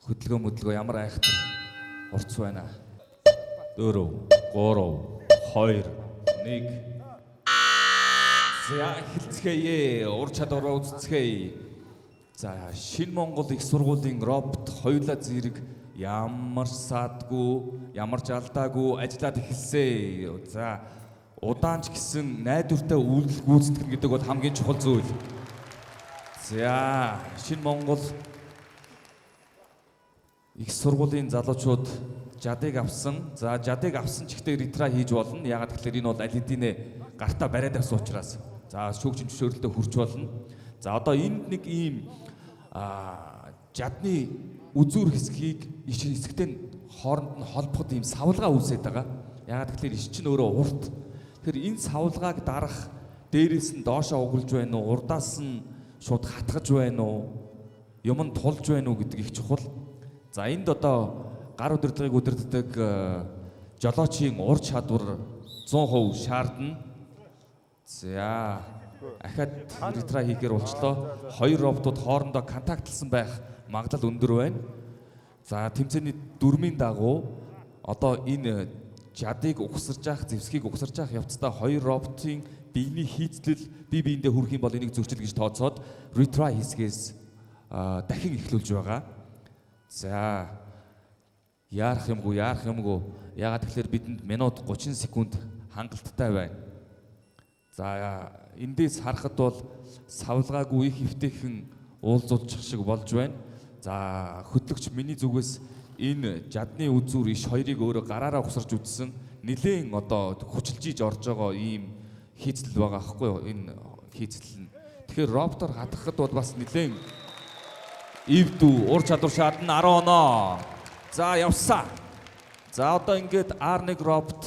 Хөдөлгөөн ямар айхтар урц байна. 4 3 2 1 За эхэлцгээе. Ур чадвараа үзцгээе. За Шинэ Монгол их сургуулийн робот хоёулаа зэрэг ямар саадгүй, ямар жалдаагүй ажиллаад эхэлсэн. За удаанч гэсэн найдвартай үйлдэл гүйцэтгэх гэдэг бол хамгийн чухал зүйл. За Шинэ Монгол их сургуулийн залуучууд жадыг авсан. За жадыг авсан ч ихтэй ретра хийж болно. Ягаад гэвэл энэ бол аль хэдийнэ гартаа бариад авсан учраас. За шүүгчийн зөвшөөрлөлтөд хүрч болно. За одоо энд нэг ийм жадны үзүүр хэсгийг иш хэсэгтэй хооронд нь холбоход ийм савлгаа үүсээд байгаа. Ягаад гэвэл иш чинь өөрөө урт. Тэр энэ савлгааг дарах дээрээс нь доошоо угуулж байна уу? Урдаас нь шууд хатгаж байна уу? Юм нь тулж байна уу гэдэг их чухал. За энд одоо гар удирдлагыг удирддаг жолоочийн ур чадвар 100% шаардна. За ахад ретра хийхээр болчлоо. Хоёр роботууд хоорондоо контактлсан байх магадлал өндөр байна. За тэмцээний дөрмийн дагуу одоо энэ жадыг угсарж явах, зэвсгийг угсарж явах явцдаа хоёр роботын биений хийцлэл бие биендээ хүрэх юм бол энийг зөрчил гэж тооцоод ретра хийсгээс дахин эхлүүлж байгаа. За яарах юмгүй. Ягаад тэгэхээр бидэнд минут 30 секунд хангалттай байна. За эндээс харахад бол савлгаагүй их хөвтэйхэн уулзуулчих шиг болж байна. За хөтлөгч миний зүгээс энэ жадны үзүүр иш хоёрыг өөрөө гараараа ухсарч үтсэн нилээн одоо хүчилжиж орж байгаа ийм хийцэл байгаа аахгүй юу? Энэ хийцэл нь. Тэгэхээр роботоор хатгахад бол бас нилээн Ивдүү ур чадвар шаардна 10 оноо. За явсан. За одоо ингээд R1 робот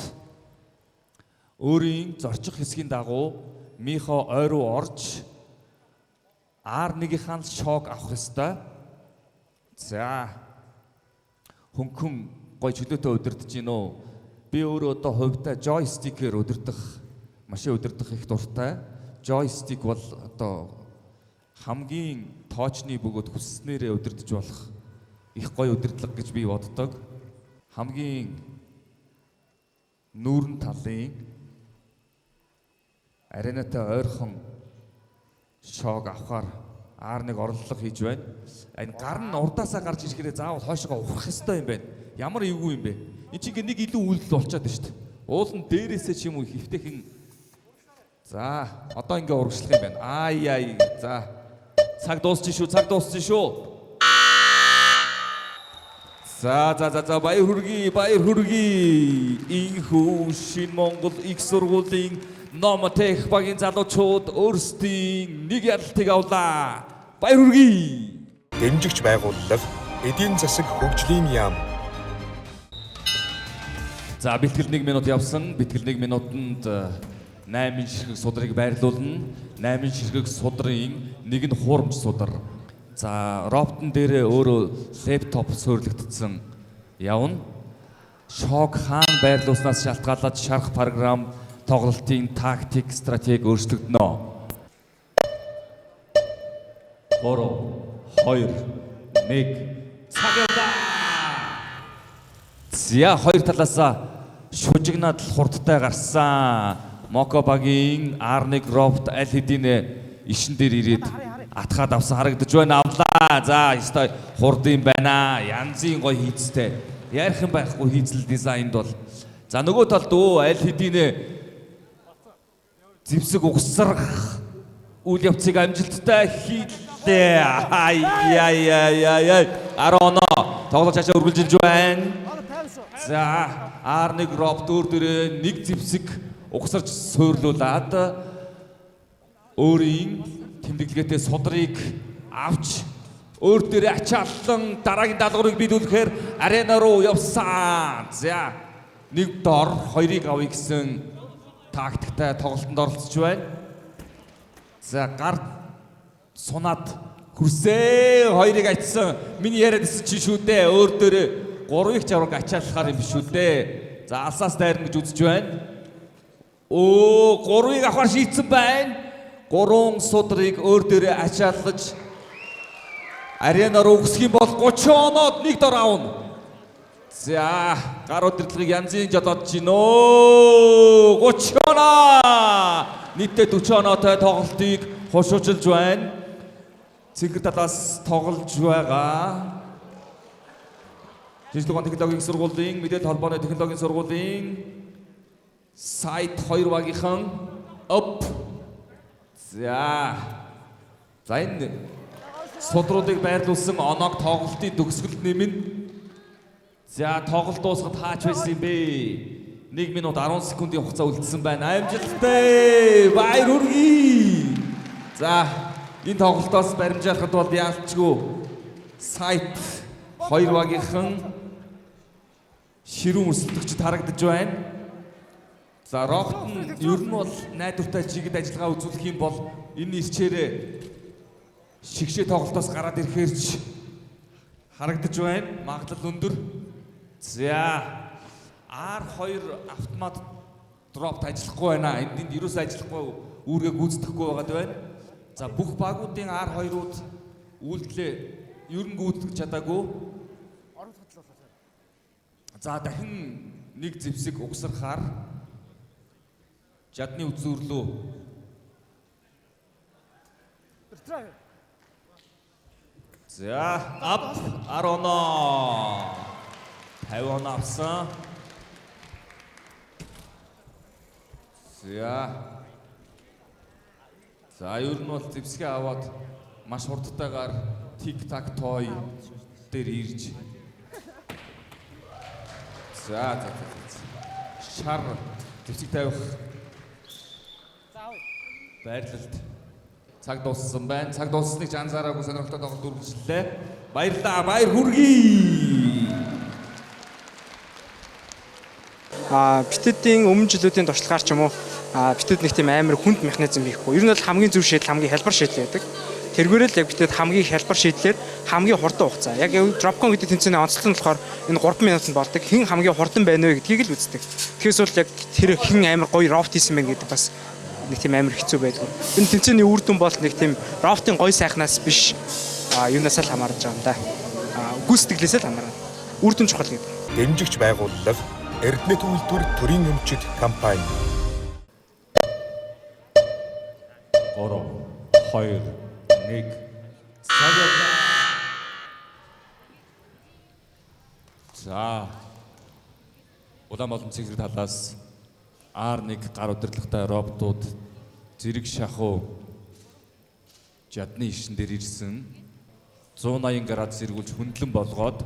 өөрийн зорчих хэсгийн дагуу Михо ой руу орж R1-ийн шок авах ёстой. За хөнгөн гой чөлөөтэй удирдах гин үү? Би өөрөө одоо хувьдаа joystick-ээр машин удирдах их дуртай. Joystick бол одоо хамгийн тоочны бөгөөд хүсснээрээ удирдах болох их гоё удирдлага гэж би боддог. Хамгийн нүүрэн талын аренатай ойрхон шог авахар R1 орлого хийж байна. Энэ гар нь урдаасаа гарч ирэхээр заавал хойшоо ухрах ёстой юм байна. Ямар эвгүй юм бэ? Энд чинь нэг илүү үйлдэл болчиход байна шүү дээ. Уул нь дээрээсээ ч юм уу хөвтэйхэн. За, одоо ингээ урагшлах юм байна. Ай. За. Цаг дуусчих шүү. За баяр хүргэе. Инхүү Шинэ Монгол их сургуулийн Номотех багийн залуучууд өөрсдийн нэг яралтыг авлаа. Баяр хүргэе. Дэмжигч байгууллага эдийн засаг хөгжлийн яам. За бэлтгэл 1 минут явсан. Бэлтгэл 1 минутанд 8 ширхэг судрыг байрлуулна. 8 ширхэг судрын нэг нь хуурамч судар. За роботон дээрээ өөрөө лэптоп суйрлагдсан явна. Шок хаан байрлуулснаас шалтгаалаад шарх програм тоглолтын тактик, стратеги өөрчлөгдөнө. 3, 2, 1 цаг яваа. За хоёр талаасаа шужигнаад хурдтай гарсан. Моко багийн R1 робот аль хэдийн ишин дээр ирээд атгаад авсан харагдаж байна. Авлаа. За ёстой хурдын байна. Янзын гоё хийцтэй. Ярих юм байхгүй хийцэл дизайнд бол. За нөгөө талд аль хэдийн зэвсэг угсрах үйл явцыг амжилттай хийлээ. Ай. 10 оноо тоглож цаашаа үргэлжилж байна. За R1 робот өөр дөрөө нэг зэвсэг угсарч суйрлуулад өөрийн тэмдэглэгээтэй судрыг авч өөр дөрөө ачааллан дараагийн даалгаврыг биелүүлэхээр арена руу явсан. За нэг дор хоёрыг авъя гэсэн тактиктай тоглолтод оролцож байна. За гар сунаад хүрсээ хоёрыг ачсан. Миний яриад ирсэн чи шүү дээ. Өөр дөрөө 3-ыг ч авраг ачааллахаар юм биш үү дээ. За алсаас дайрна гэж үзэж байна. 3-ыг авахар шийдсэн байна. 3 судрыг өөр дээрээ ачааллаж арена руу өгсөх юм бол 30 оноод нэг дор авна. За гар удирдлагыг янзын жолоод чинөө 30 оноо. Нийтдээ 40 оноотой тоглолтыг хошуучилж байна. Цэнгэр талаас тоглож байгаа. Жижиг технологийн сургуулийн мэдээлэл холбооны технологийн сургуулийн сайт 2 багийнхан оп. За энэ судруудыг байрлуулсан оноог тоглолтын төгсгөлд нэмнэ. За тоглолт дуусахад хаач байсан юм бэ? 1 минут 10 секундын хугацаа үлдсэн байна. Амжилттай баяр хүргэе. За энэ тоглолтоос баримжаалахад бол яалтчгүй сайт 2 багийнхан ширүүн өрсөлдөгчд харагдаж байна. За робот нь ер нь бол найдвартай чигэд ажиллагаа үзүүлэх юм бол энэ ирчээрээ шигшээ тоглолтоос гараад ирэхээр ч харагдаж байна. Магадлал өндөр. За R2 автомат робот ажиллахгүй байна. Энд ерөөсөө ажиллахгүй үүргээ гүйцэтгэхгүй байгаад байна. За бүх багуудын R2-ууд үйлдэлээ ер нь гүйцэтгэж чадаагүй. За дахин нэг зэвсэг угсрахаар жадны үзүүрлөө за ап 10 оноо 50 оноо авсан. За ер нь бол зэвсгээ аваад маш хурдтайгаар тик так той дээр ирж за шар зэвсэг тавих байрлалд Цаг дууссан байна. Цаг дууссныг анзаараагүй сонирхолтой тоглолт үргэлжлэлээ. Баярлалаа. Баяр хүргэе. Битэдийн өмнө жилүүдийн туршлагаар ч юм уу битэд нэг тийм амар хүнд механизм хийхгүй. Ер нь бол хамгийн зөв шийдэл хамгийн хялбар шийдэл байдаг. Тэргээрээ л яг битэд хамгийн хялбар шийдлэр хамгийн хурдан хугацаа. Яг Dropcon гэдэг тэмцээний онцлог нь болохоор энэ 3 минутанд болдог. Хэн хамгийн хурдан байна вэ гэдгийг л үздэг. Тэгэхээс бол яг тэр хэн амар гоё робот хийсэн байх гэдэг бас нэг тийм амар хэцүү байдаг. Энэ тэмцээний үр дүн бол нэг тийм роботын гоё сайхнаас биш юунаас л хамаарч байгаа юм да. Гүйцэтгэлээс л хамаарна. Үр дүн чухал гэдэг. Дэмжигч байгууллага Эрдэнэт үйлдвэр төрийн өмчит компани 3 2 1 За Улаанбаатар цэгцэр талаас R1 гар удирдлагатай роботууд зэрэг шахуу жадны ишин дээр ирсэн 180 градус эргүүлж хөндлөн болгоод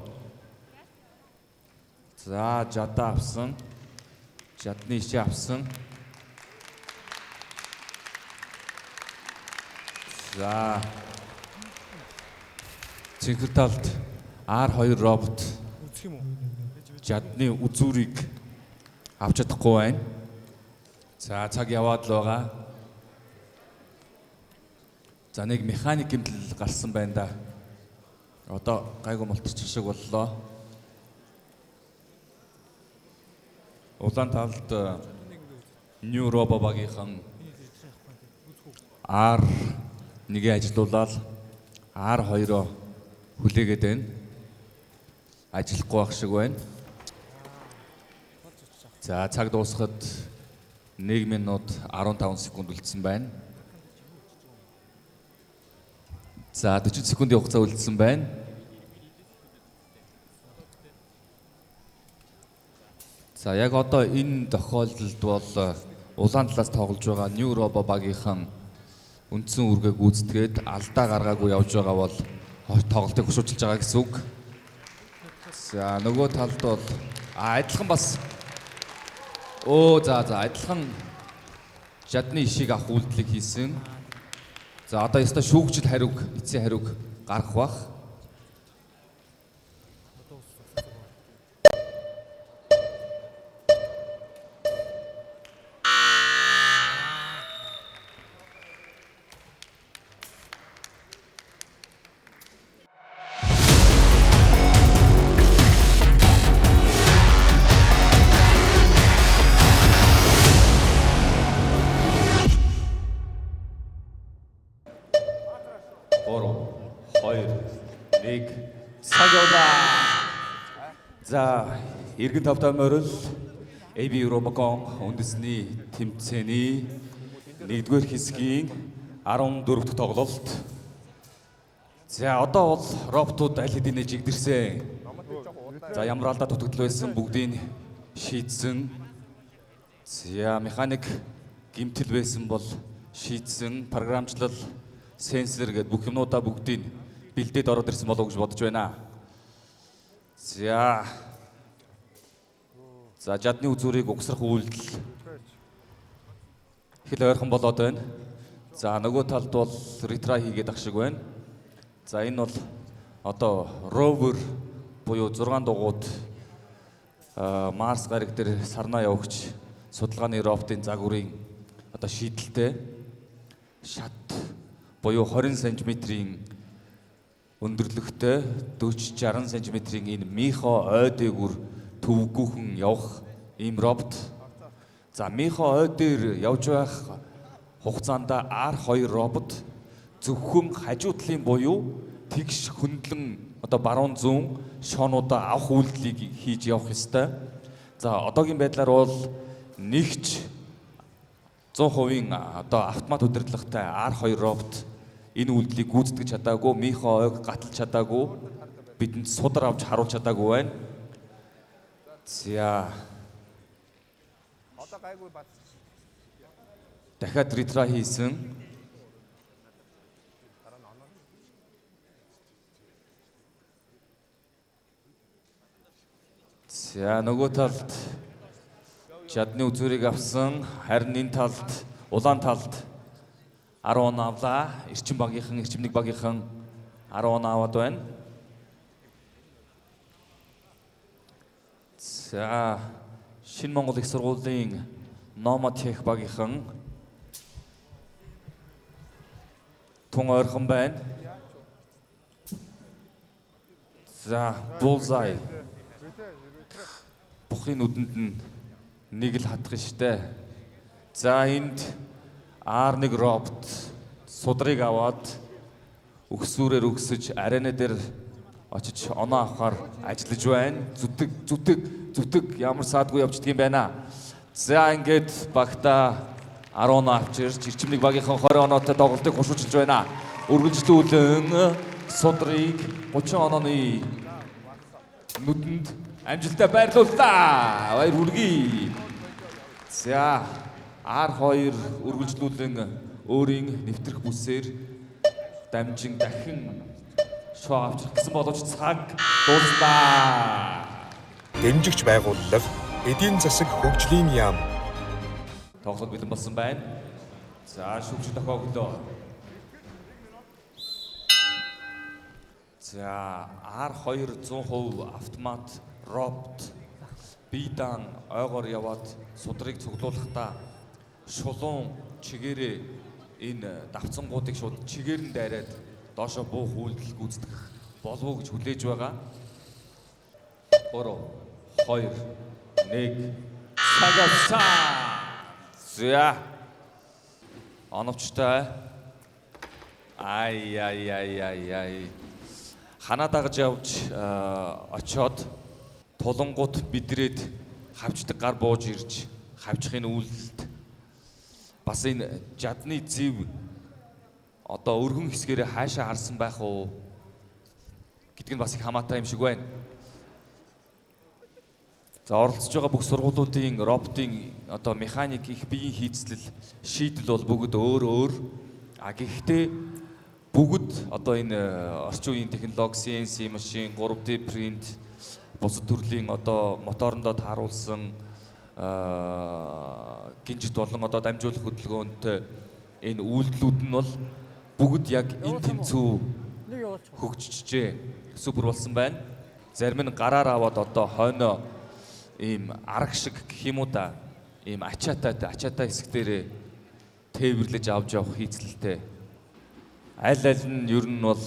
за жадаа авсан жадны ишээ авсан за цэгцэр талд R2 робот жадны үзүүрийг авч чадахгүй байна. За цаг яваад л байгаа. За нэг механик гэмтэл гарсан байна да. Одоо гайгүй мултарч шиг боллоо. Улаан талд New Robo багийнхан R1-ийг ажилуулаад R2-оо хүлээгээд байна. Ажиллахгүй байх шиг байна. За цаг дуусахад 1 минут 15 секунд үлдсэн байна. За 40 секундын хугацаа үлдсэн байна. За яг одоо энэ тохиолдолд бол улаан талаас тоглож байгаа New Robo багийнхан үндсэн үргээ гүйцэтгээд алдаа гаргаагүй явж байгаа бол тоглолтыг хөшөөжилж байгаа гэсэн үг. За нөгөө талд бол адилхан бас за адилхан жадны ишийг авах үйлдэлийг хийсэн. За одоо яста шүүгчд хариуг, эцсийн хариуг гаргах бах. За эргэн тавтай морил AB Robocon үндэсний тэмцээний 1-р хэсгийн 14 дахь тоглолт. За одоо бол роботууд аль хэдийнэ жигдэрсэн. За ямар алдаа дутагдал байсан бүгдийг шийдсэн. За механик гэмтэл байсан бол шийдсэн. Програмчлал, сенсор гэдэг бүх юмнуудаа бүгдийг бэлдээд ороод ирсэн болов уу гэж бодож байна. За жадны үзүүрийг угсрах үйлдэл хэл ойрхон болоод байна. За нөгөө талд бол retry хийгээд ах шиг байна. За энэ бол одоо rover буюу 6 дугуйд Марс гариг дээр сарнаа явагч судалгааны роботын загварын одоо шийдэлтэй шат буюу 20 см-ийн өндөрлөгтэй 40-60 см-ийн энэ михо ой дээгүр төвгүүхэн явах ийм робот. За михо ой дээр явж байх хугацаанд R2 робот зөвхөн хажуу талын буюу тэгш хөндлөн одоо баруун зүүн шоонуудаа авах үйлдэлийг хийж явах ёстой. За одоогийн байдлаар бол нэгч 100% одоо автомат удирдлагатай R2 робот энэ үйлдэлийг гүйцэтгэж чадаагүй, михо ойг гаталж чадаагүй, бидэнд судар авч харуулж чадаагүй байна. За. Одоо гайгүй бат. Дахиад retry хийсэн. За нөгөө талд жадны үзүүрийг авсан, харин энэ талд улаан талд 10 он авлаа. Эрчим багийнхан, эрчим нэг багийнхан 10 он аваад байна. За Шинэ Монгол их сургуулийн Номотех багийнхан тун ойрхон байна. За Bullseye. Бухын нүдэнд нь нэг л хатах штэ. За энд R1 робот судрыг аваад өгсүүрээр өгсөж арена дээр очиж оноо авахар ажиллаж байна. Зүтэг ямар саадгүй явждаг юм байна. За ингээд багта 10 оноо авчирч эрчим нэг багийнхан 20 оноотой тоглолтыг хуршуулж байна. Үргэлжлүүлэн судрыг 30 онооны нүдэнд амжилттай байрлууллаа. Баяр хүргэе. За R2 үргэлжлүүлэн өөрийн нэвтрэх бүсээр дамжин дахин шоу авчих гэсэн боловч цаг дууслаа. Дэмжигч байгууллага эдийн засаг хөгжлийн яам. Тоглолт бэлэн болсон байна. За шүүгч тохиоглоо. За R2 100% автомат робот биедан ойгоор яваад судрыг цуглуулахдаа шулуун чигээрээ энэ давцангуудыг шууд чигээр нь дайраад доошо буух үйлдэл гүйцэтгэх болов уу гэж хүлээж байгаа. 3 2 1 цагаасаа. За оновчтой ай ханаа дагаж явж очоод тулангууд бидрээд хавчдаг гар бууж ирж хавчхын үйлдэлд бас энэ жадны зэв одоо өргөн хэсгээрээ хаашаа харсан байх уу гэдг нь бас их хамаатай юм шиг байна. За оролцож байгаа бүх сургуулиудын роботын одоо механик их биеийн хийцлэл шийдэл бол бүгд өөр. Гэхдээ бүгд одоо энэ орчин үеийн технологи CNC машин, 3D print бусад төрлийн одоо моторондоо тааруулсан гинжит болон одоо дамжуулах хөдөлгөөнтэй энэ үйлдэлүүд нь бол бүгд яг энэ тэмцүү хөгжижээ. Супер болсон байна. Зарим нь гараар аваад одоо хойноо ийм арга шиг гэх юм уу да. Ийм ачаатай хэсэг дээрээ тээвэрлэж авч явах хийцлэлтэй. Аль нь ер нь бол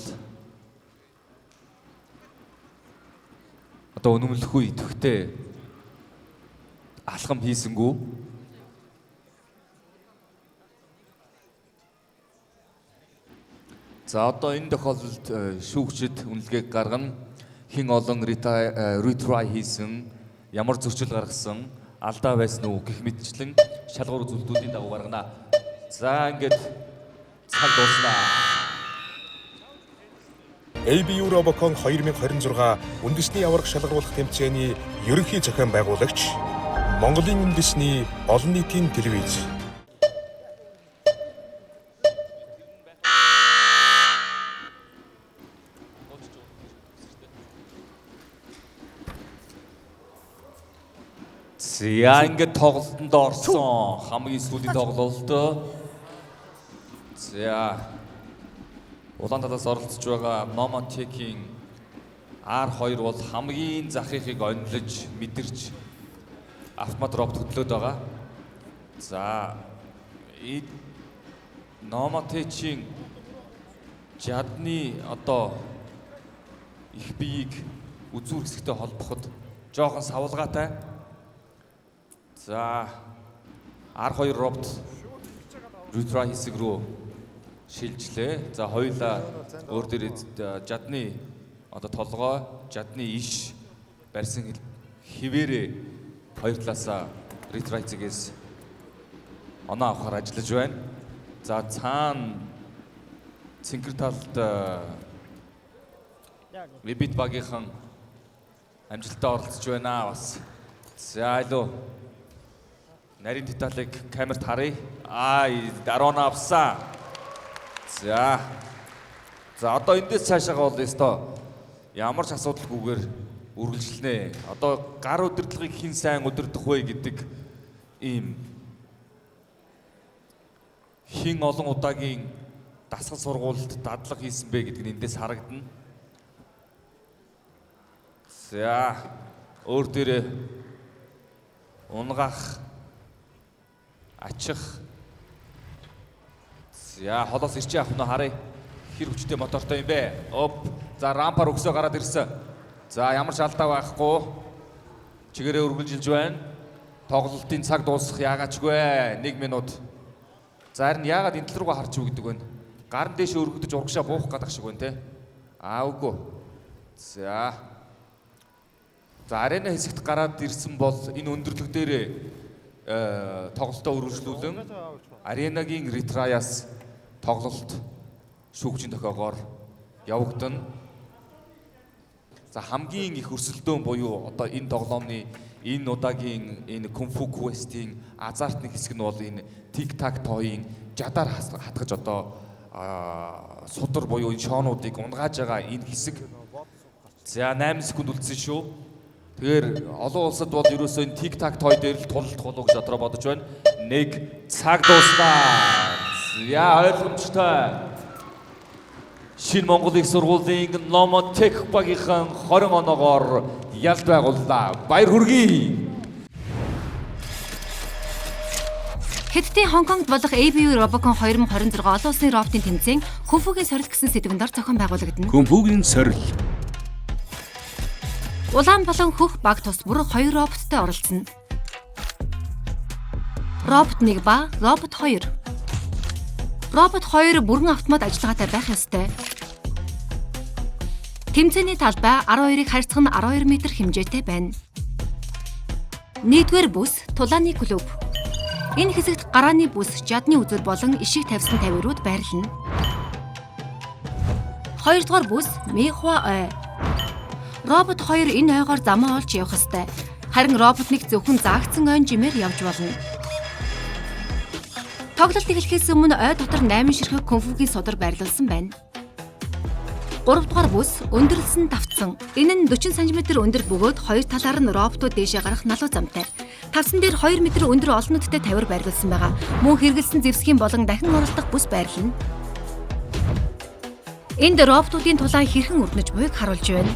одоо үнэмлэхгүй идэвхтэй алхам хийсэнгүү. За одоо энэ тохиолдолд шүүгчид үнэлгээг гаргана. Хэн олон retry хийсэн, ямар зөрчил гаргасан, алдаа байсан уу гэх мэтчлэн шалгуур үзүүлэлтүүдийн дагуу гаргана. За ингээд цаг дууснаа. ABU Robocon 2026 үндэсний аварга шалгаруулах тэмцээний ерөнхий зохион байгуулагч Монголын үндэсний олон нийтийн телевиз. За ингээд тоглолтод орсон хамгийн сүүлийн тоглолт. За Улаан талаас оролцож байгаа Номотехийн R2 бол хамгийн захихыг онилж мэдэрч автомат робот хөдлөөд байгаа. За Номотехийн жадны одоо их биеийг үзүүр хэсэгтэй холбоход жоохон савлгаатай. За R2 робот retry хэсэг рүү шилжлээ. За хоёулаа өөр дээр жадны одоо толгой, жадны иш барьсан хിവэрээ хоёр талаасаа retry хэсгээс оноо авахар ажиллаж байна. За цаана цэнхэр талд Рибит багийнхан амжилттай оролцож байна бас. За илүү нарийн деталыг камерт харъя. 10 авсан. За одоо эндээс цаашаага бол ёстой ямар ч асуудалгүйгээр үргэлжлэнэ. Одоо гар удирдлагыг хэн сайн удирдах вэ гэдэг ийм хин олон удаагийн дасгал сургуульд дадлага хийсэн бэ гэдг нь эндээс харагдана. За өөр дээрээ унгах, ачих. За холоос ирч явах нь харъя. Хэр хүчтэй мотортой юм бэ? Оп. За рампаар өгсөө гараад ирсэн. За ямар ч алдаа байхгүй. Чигээрээ үргэлжилж байна. Тоглолтын цаг дуусах яагаачгүй 1 минут. За харин яагаад энэ тал руугаа харж юу гэдэг вэ? Гарын дэше өргөдөж урагшаа буух гадах шиг байна те. Үгүй. За арена хэсэгт гараад ирсэн бол энэ өндөрлөг дээр тоглолтоо үргэлжлүүлэн аренагийн ретраяас тоглолт шүүгчийн тохиогоор явагдана. За хамгийн их өрсөлдөөн буюу одоо энэ тоглоомны энэ удаагийн энэ Кунфу Квестийн азартны хэсэг нь бол энэ тик-так тоогийн жадаар хатгаж одоо судар буюу энэ шоонуудыг унгааж байгаа энэ хэсэг. За 8 секунд үлдсэн шүү. Тэгэхээр олон улсад бол ерөөсөө энэ тик-так той дээр л тулалдах болов гэж дотроо бодож байна. 1 цаг дуслаа. За ойлгомжтой. Шинэ Монгол их сургуулийн Номотех багийнхан 20 оноогоор ялд байгууллаа. Баяр хүргэе. Хэдтийн Хонконгд болох ABU Robocon 2026 олон улсын роботын тэмцээн Кунфугийн сорил гэсэн сэдвэн дор зохион байгуулагдана. Кунфугийн сорил. Улаан болон хөх баг тус бүр 2 роботтой оролцсон. Робот 1 ба робот 2. Робот 2 бүрэн автомат ажиллагаатай байх ёстой. Тэмцээний талбай 12-ыг харьцах нь 12 м хэмжээтэй байна. 1-р бүс тулааны клуб. Энэ хэсэгт гарааны бүс жадны үзүүр болон ишиг тавьсан тавирууд байрлана. 2-р бүс мехва ой. Робот 2 энэ ойгоор замаа олж явах ёстой. Харин робот 1 зөвхөн заагдсан ойн жимээр явж болно. Тоглолт эхлэхээс өмнө ой дотор 8 ширхэг Кунфугийн судар байрлуулсан байна. 3-р бүс өндөрлсөн тавцсан. Энэ нь 40 см өндөр бөгөөд хоёр талаар нь роботууд дээшээ гарах налуу замтай. Тавцсан дээр 2 м өндөр олон нүдтэй тавир байрлуулсан байгаа. Мөн хэрэгэлсэн зэвсгийн болон дахин оролдох бүс байрлана. Энд роботуудын тулаан хэрхэн өрнөж буйг харуулж байна.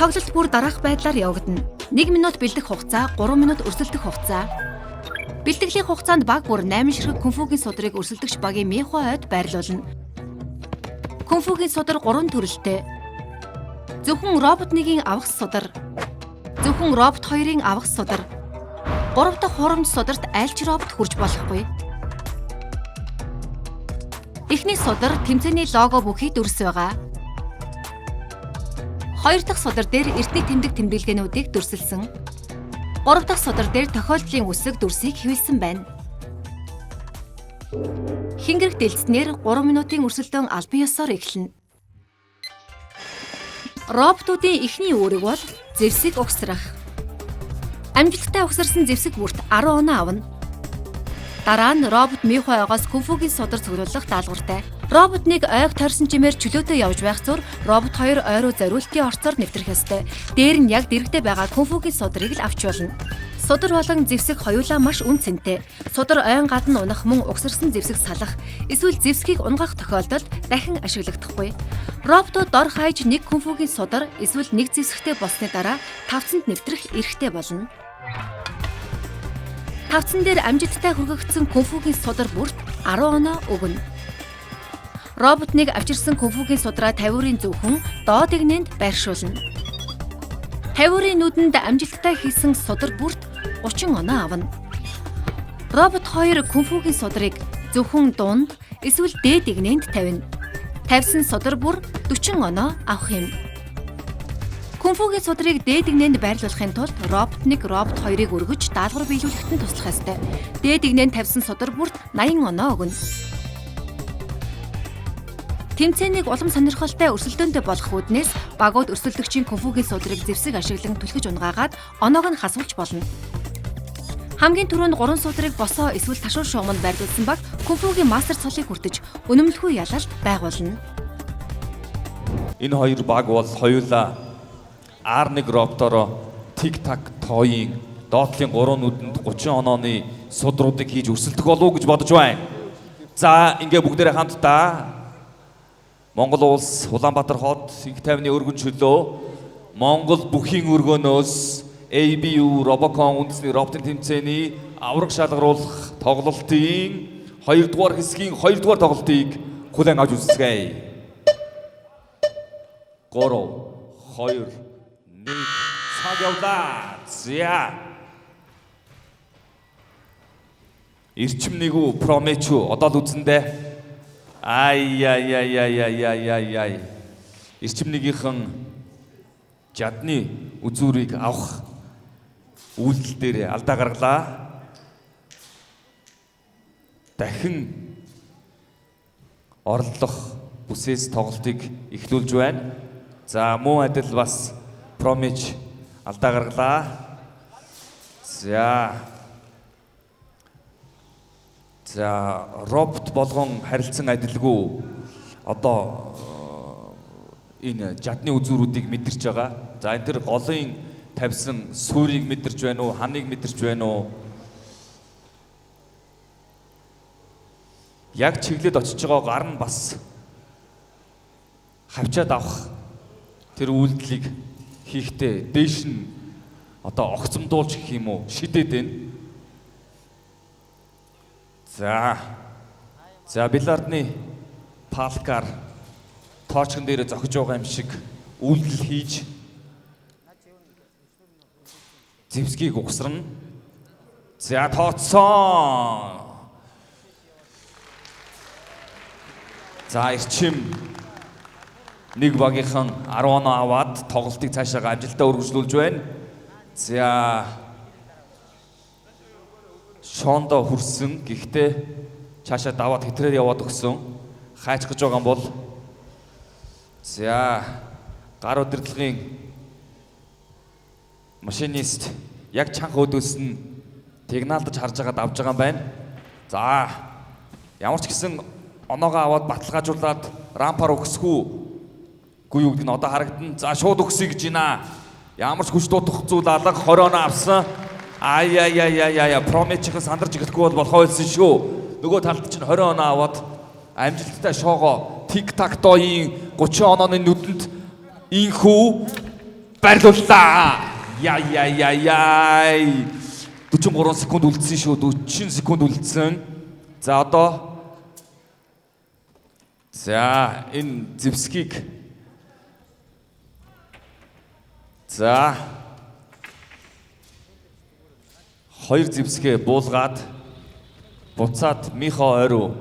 Тоглолт бүр дараах байдлаар явагдана. 1 минут бэлдэх хугацаа, 3 минут өрсөлдөх хугацаа. Бэлтгэлийн хугацаанд баг бүр 8 ширхэг Кунфугийн судрыг өрсөлдөгч багийн мехва ойд байрлуулна. Кунфугийн судар 3 төрөлтэй. Зөвхөн робот 1-ийн авах судар, зөвхөн робот 2-ын авах судар. 3 дахь хурамч сударт айлч робот хүрж болохгүй. Эхний судар тэмцээний лого бүхий дүрс байгаа. 2 дахь судар дээр эртний тэмдэг тэмдэглэгээнүүдийг дүрсэлсэн. 3 дахь судар дээр тохиолдлын үсэг дүрсийг хэвлсэн байна. Хингэрэг дэлцснээр 3 минутын өрсөлдөөн албан ёсоор эхэлнэ. Роботуудын эхний үүрэг бол зэвсэг угсрах. Амжилттай угсарсан зэвсэг бүрт 10 оноо авна. Дараа нь робот мехваягаас Кунфугийн судар цуглуулах даалгавартай. Робот 1 ойг тойрсон чимээр чөлөөтэй явж байх зур робот 2 ойроо зориултын орцоор нэвтрэх ёстой. Дээр нь яг дэрэгдээ байгаа Кунфугийн судрыг л авч болно. Судар болон зэвсэг хоёулаа маш үн цэнтэй. Судар ойн гадна унах мөн угсарсан зэвсэг салах, эсвэл зэвсгийг унгах тохиолдолд дахин ашиглагдахгүй. Роботууд дор хаяж 1 Кунфугийн судар эсвэл 1 зэвсэгтэй болсны дараа тавцанд нэвтрэх эрхтэй болно. Тавцан дээр амжилттай хүргэгдсэн Кунфугийн судар бүрт 10 оноо өгнө. Робот 1 авчирсан Кунфугийн судраа тавиурын зөвхөн доод игнэнд байршуулна. Тавиурын нүдэнд амжилттай хийсэн судар бүрт 30 оноо авна. Робот 2 Кунфугийн судрыг зөвхөн дунд эсвэл дээд игнэнд тавина. Тавьсан судар бүр 40 оноо авах юм. Кунфугийн судрыг дээд игнэнд байрлуулахын тулд робот 1 робот 2-ыг өргөж даалгавар биелүүлэхэд нь туслах ёстой. Дээд игнэнд тавьсан судар бүрт 80 оноо өгнө. Тэмцээнийг улам сонирхолтой өрсөлдөөнтэй болгох үүднээс багууд өрсөлдөгчийн Кунфугийн судрыг зэвсэг ашиглан түлхэж унгаагаад оноог нь хасуулж болно. Хамгийн түрүүнд 3 судрыг босоо эсвэл ташуур шугамд байрлуулсан баг Кунфугийн мастер цолыг хүртэж үнэмлэхүй ялалт байгуулна. Энэ хоёр баг бол хоёулаа R1 роботороо тик-так тоогийн доотлын 3 нүдэнд 30 онооны судруудыг хийж өрсөлдөх болов уу гэж бодож байна. За ингээ бүгдээрээ хамтдаа Монгол улс Улаанбаатар хот их тайвны өргөн чөлөө Монгол бүхийн өргөнөөс ABU Robocon үндэсний роботын тэмцээний авраг шалгаруулах тоглолтын 2 дугаар хэсгийн 2 дугаар тоглолтыг хүлээн авч үзье. 3 2 1 цаг явлаа. За. Ирчим нэгүү промечүү одоо л үзэндээ. Ай. Ирчим нэгийнхэн жадны үзүүрийг авах үйлдэл дээр алдаа гаргалаа. Дахин орлох бүсээс тоглолтыг эхлүүлж байна. За мөн адил бас промеч алдаа гаргалаа. За робот болгон харилцан адилгүй одоо энэ жадны үзүүрүүдийг мэдэрч байгаа. За энэ төр голын тавьсан суурийг мэдэрч байна уу, ханыг мэдэрч байна уу? Яг чиглэлд очиж байгаа гар нь бас хавчаад авах тэр үйлдэлийг хийхдээ дээш нь одоо огцомдуулж гэх юм уу шидэд байна. За бильярдны палкаар тоочгон дээр зохиж байгаа юм шиг үйлдэл хийж зэвсгийг угсарна. За тооцсон. За ирчим нэг багийнхан 10 оноо аваад тоглолтыг цаашаа амжилттай үргэлжлүүлж байна. За шондо хүрсэн гэхдээ цаашаа даваад хэтрээр яваад өгсөн. Хайч гэж байгаа юм бол за гар удирдлагын машинист яг чанга өдөөс нь сигналдаж харж байгаад авж байгаа юм байна. За ямар ч гэсэн оноогоо аваад баталгаажуулаад рампаар өгсгүй юу гэдэг нь одоо харагдана. За шууд өгсөй гэж байна. Ямар ч хүч дутах зүйл алга 20 оноо авсан. Промечийн сандарч ирэхгүй бол болохоо хэлсэн шүү. Нөгөө талд чинь 20 оноо аваад амжилттай шоогоо тик-так-тоийн 30 онооны нүдэнд инхүү барилууллаа. 43 секунд үлдсэн шүү. 40 секунд үлдсэн. За одоо энэ зэвсгийг хоёр зэвсгээ буулгаад буцаад Михо ойруу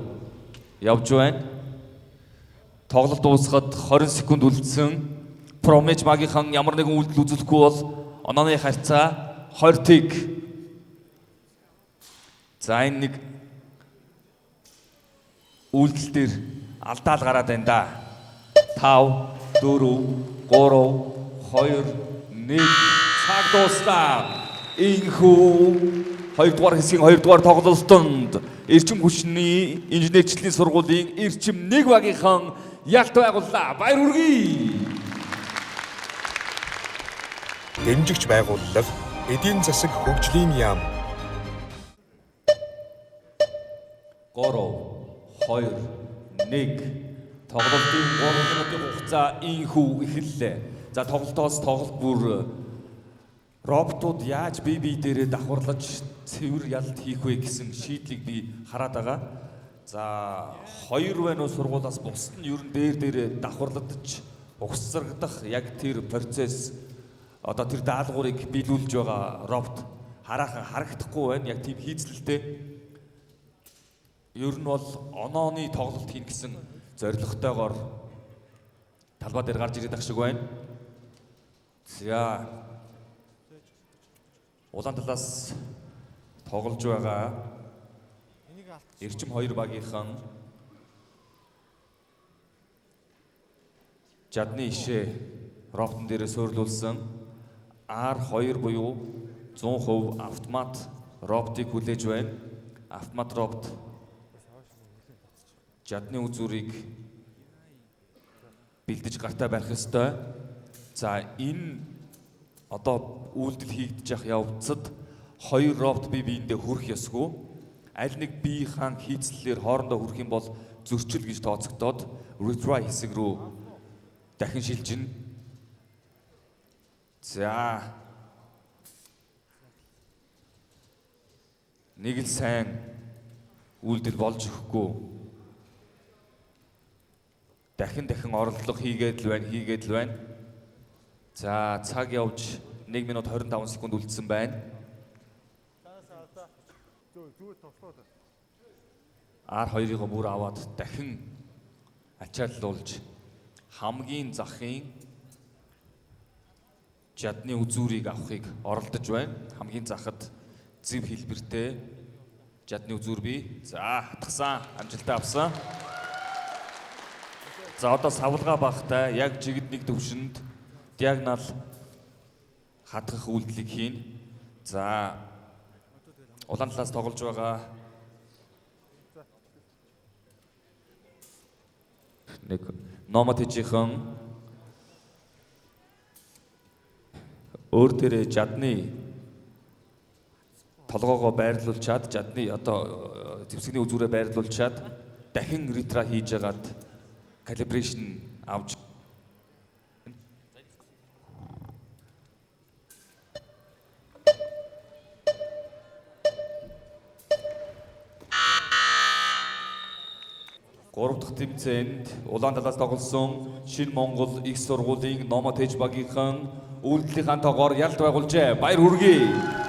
явж байна. Тоглолт дуусахад 20 секунд үлдсэн. Промеч магийнхан ямар нэгэн үйлдэл үзүүлэхгүй бол онооны харьцаа 20-ыг. За энэ нэг үйлдэл дээр алдаал гараад байна да. 5 4 3 2 1 цаг дуслаа. Инхүү 2 дугаар хэсгийн 2 дугаар тоглолтод эрчим хүчний инженерчлэлийн сургуулийн эрчим 1 багийнхан ялт байгууллаа. Баяр хүргэе. Дэмжигч байгууллага эдийн засаг хөгжлийн яам 3 2 1 тоглолтын 3 минутын хугацаа инхүү эхэллээ. За тоглолтоос тоглолт бүр роботууд яаж бие дээрээ давхарлаж цэвэр ялт хийх вэ гэсэн шийдлийг би хараад байгаа. За 2 байна уу сургуулаас бусд нь ер нь дээрээ давхарлаж угсрагдах яг тэр процесс одоо тэр даалгаврыг биелүүлж байгаа робот хараахан харагдахгүй байна. Яг тийм хийцлэлтэй. Ер нь бол онооны тоглолт хийн гэсэн зорилготойгоор талбай дээр гарч ирээд ах шиг байна. За улаан талаас тоглож байгаа эрчим 2 багийнхан жадны ишээ роботон дээрээ суйрлуулсан R2 буюу 100% автомат роботыг хүлээж байна. Автомат робот жадны үзүүрийг бэлдэж гартаа барих ёстой. За энэ одоо үйлдэл хийгдэж явах явцад хоёр робот бие биендээ хүрэх ёсгүй. Аль нэг бие хаан хийцлэлээр хоорондоо хүрэх юм бол зөрчил гэж тооцогдоод retry хэсэг рүү дахин шилжинэ. За. Нэг л сайн үйлдэл болж өгөхгүй. Дахин оролдлого хийгээд л байна. За, цаг явж 1 минут 25 секунд үлдсэн байна. R2-ыг бүр аваад дахин ачааллуулж хамгийн захын жадны үзүүрийг авахыг оролдож байна. Хамгийн захад зэв хэлбэртэй жадны үзүүр бий. За, хатгсан, амжилтаа авсан. За, одоо савлгаа багтай яг жигд нэг төвшөнд диагонал хатгах үйлдэлийг хийн. За, улаан талаас тоглож байгаа нэг номотижийнхэн өөр дээрээ жадны толгоогоо байрлуулчаад жадны одоо зэвсэгний үзүүрээ байрлуулчаад дахин ретра хийж агаад calibration авч гурав дахь тэмцээнд улаан талаас тоглосон Шинэ Монгол их сургуулийн номотеж багийнхан үйлдлийн тоогоор ялт байгуулжээ. Баяр хүргэе.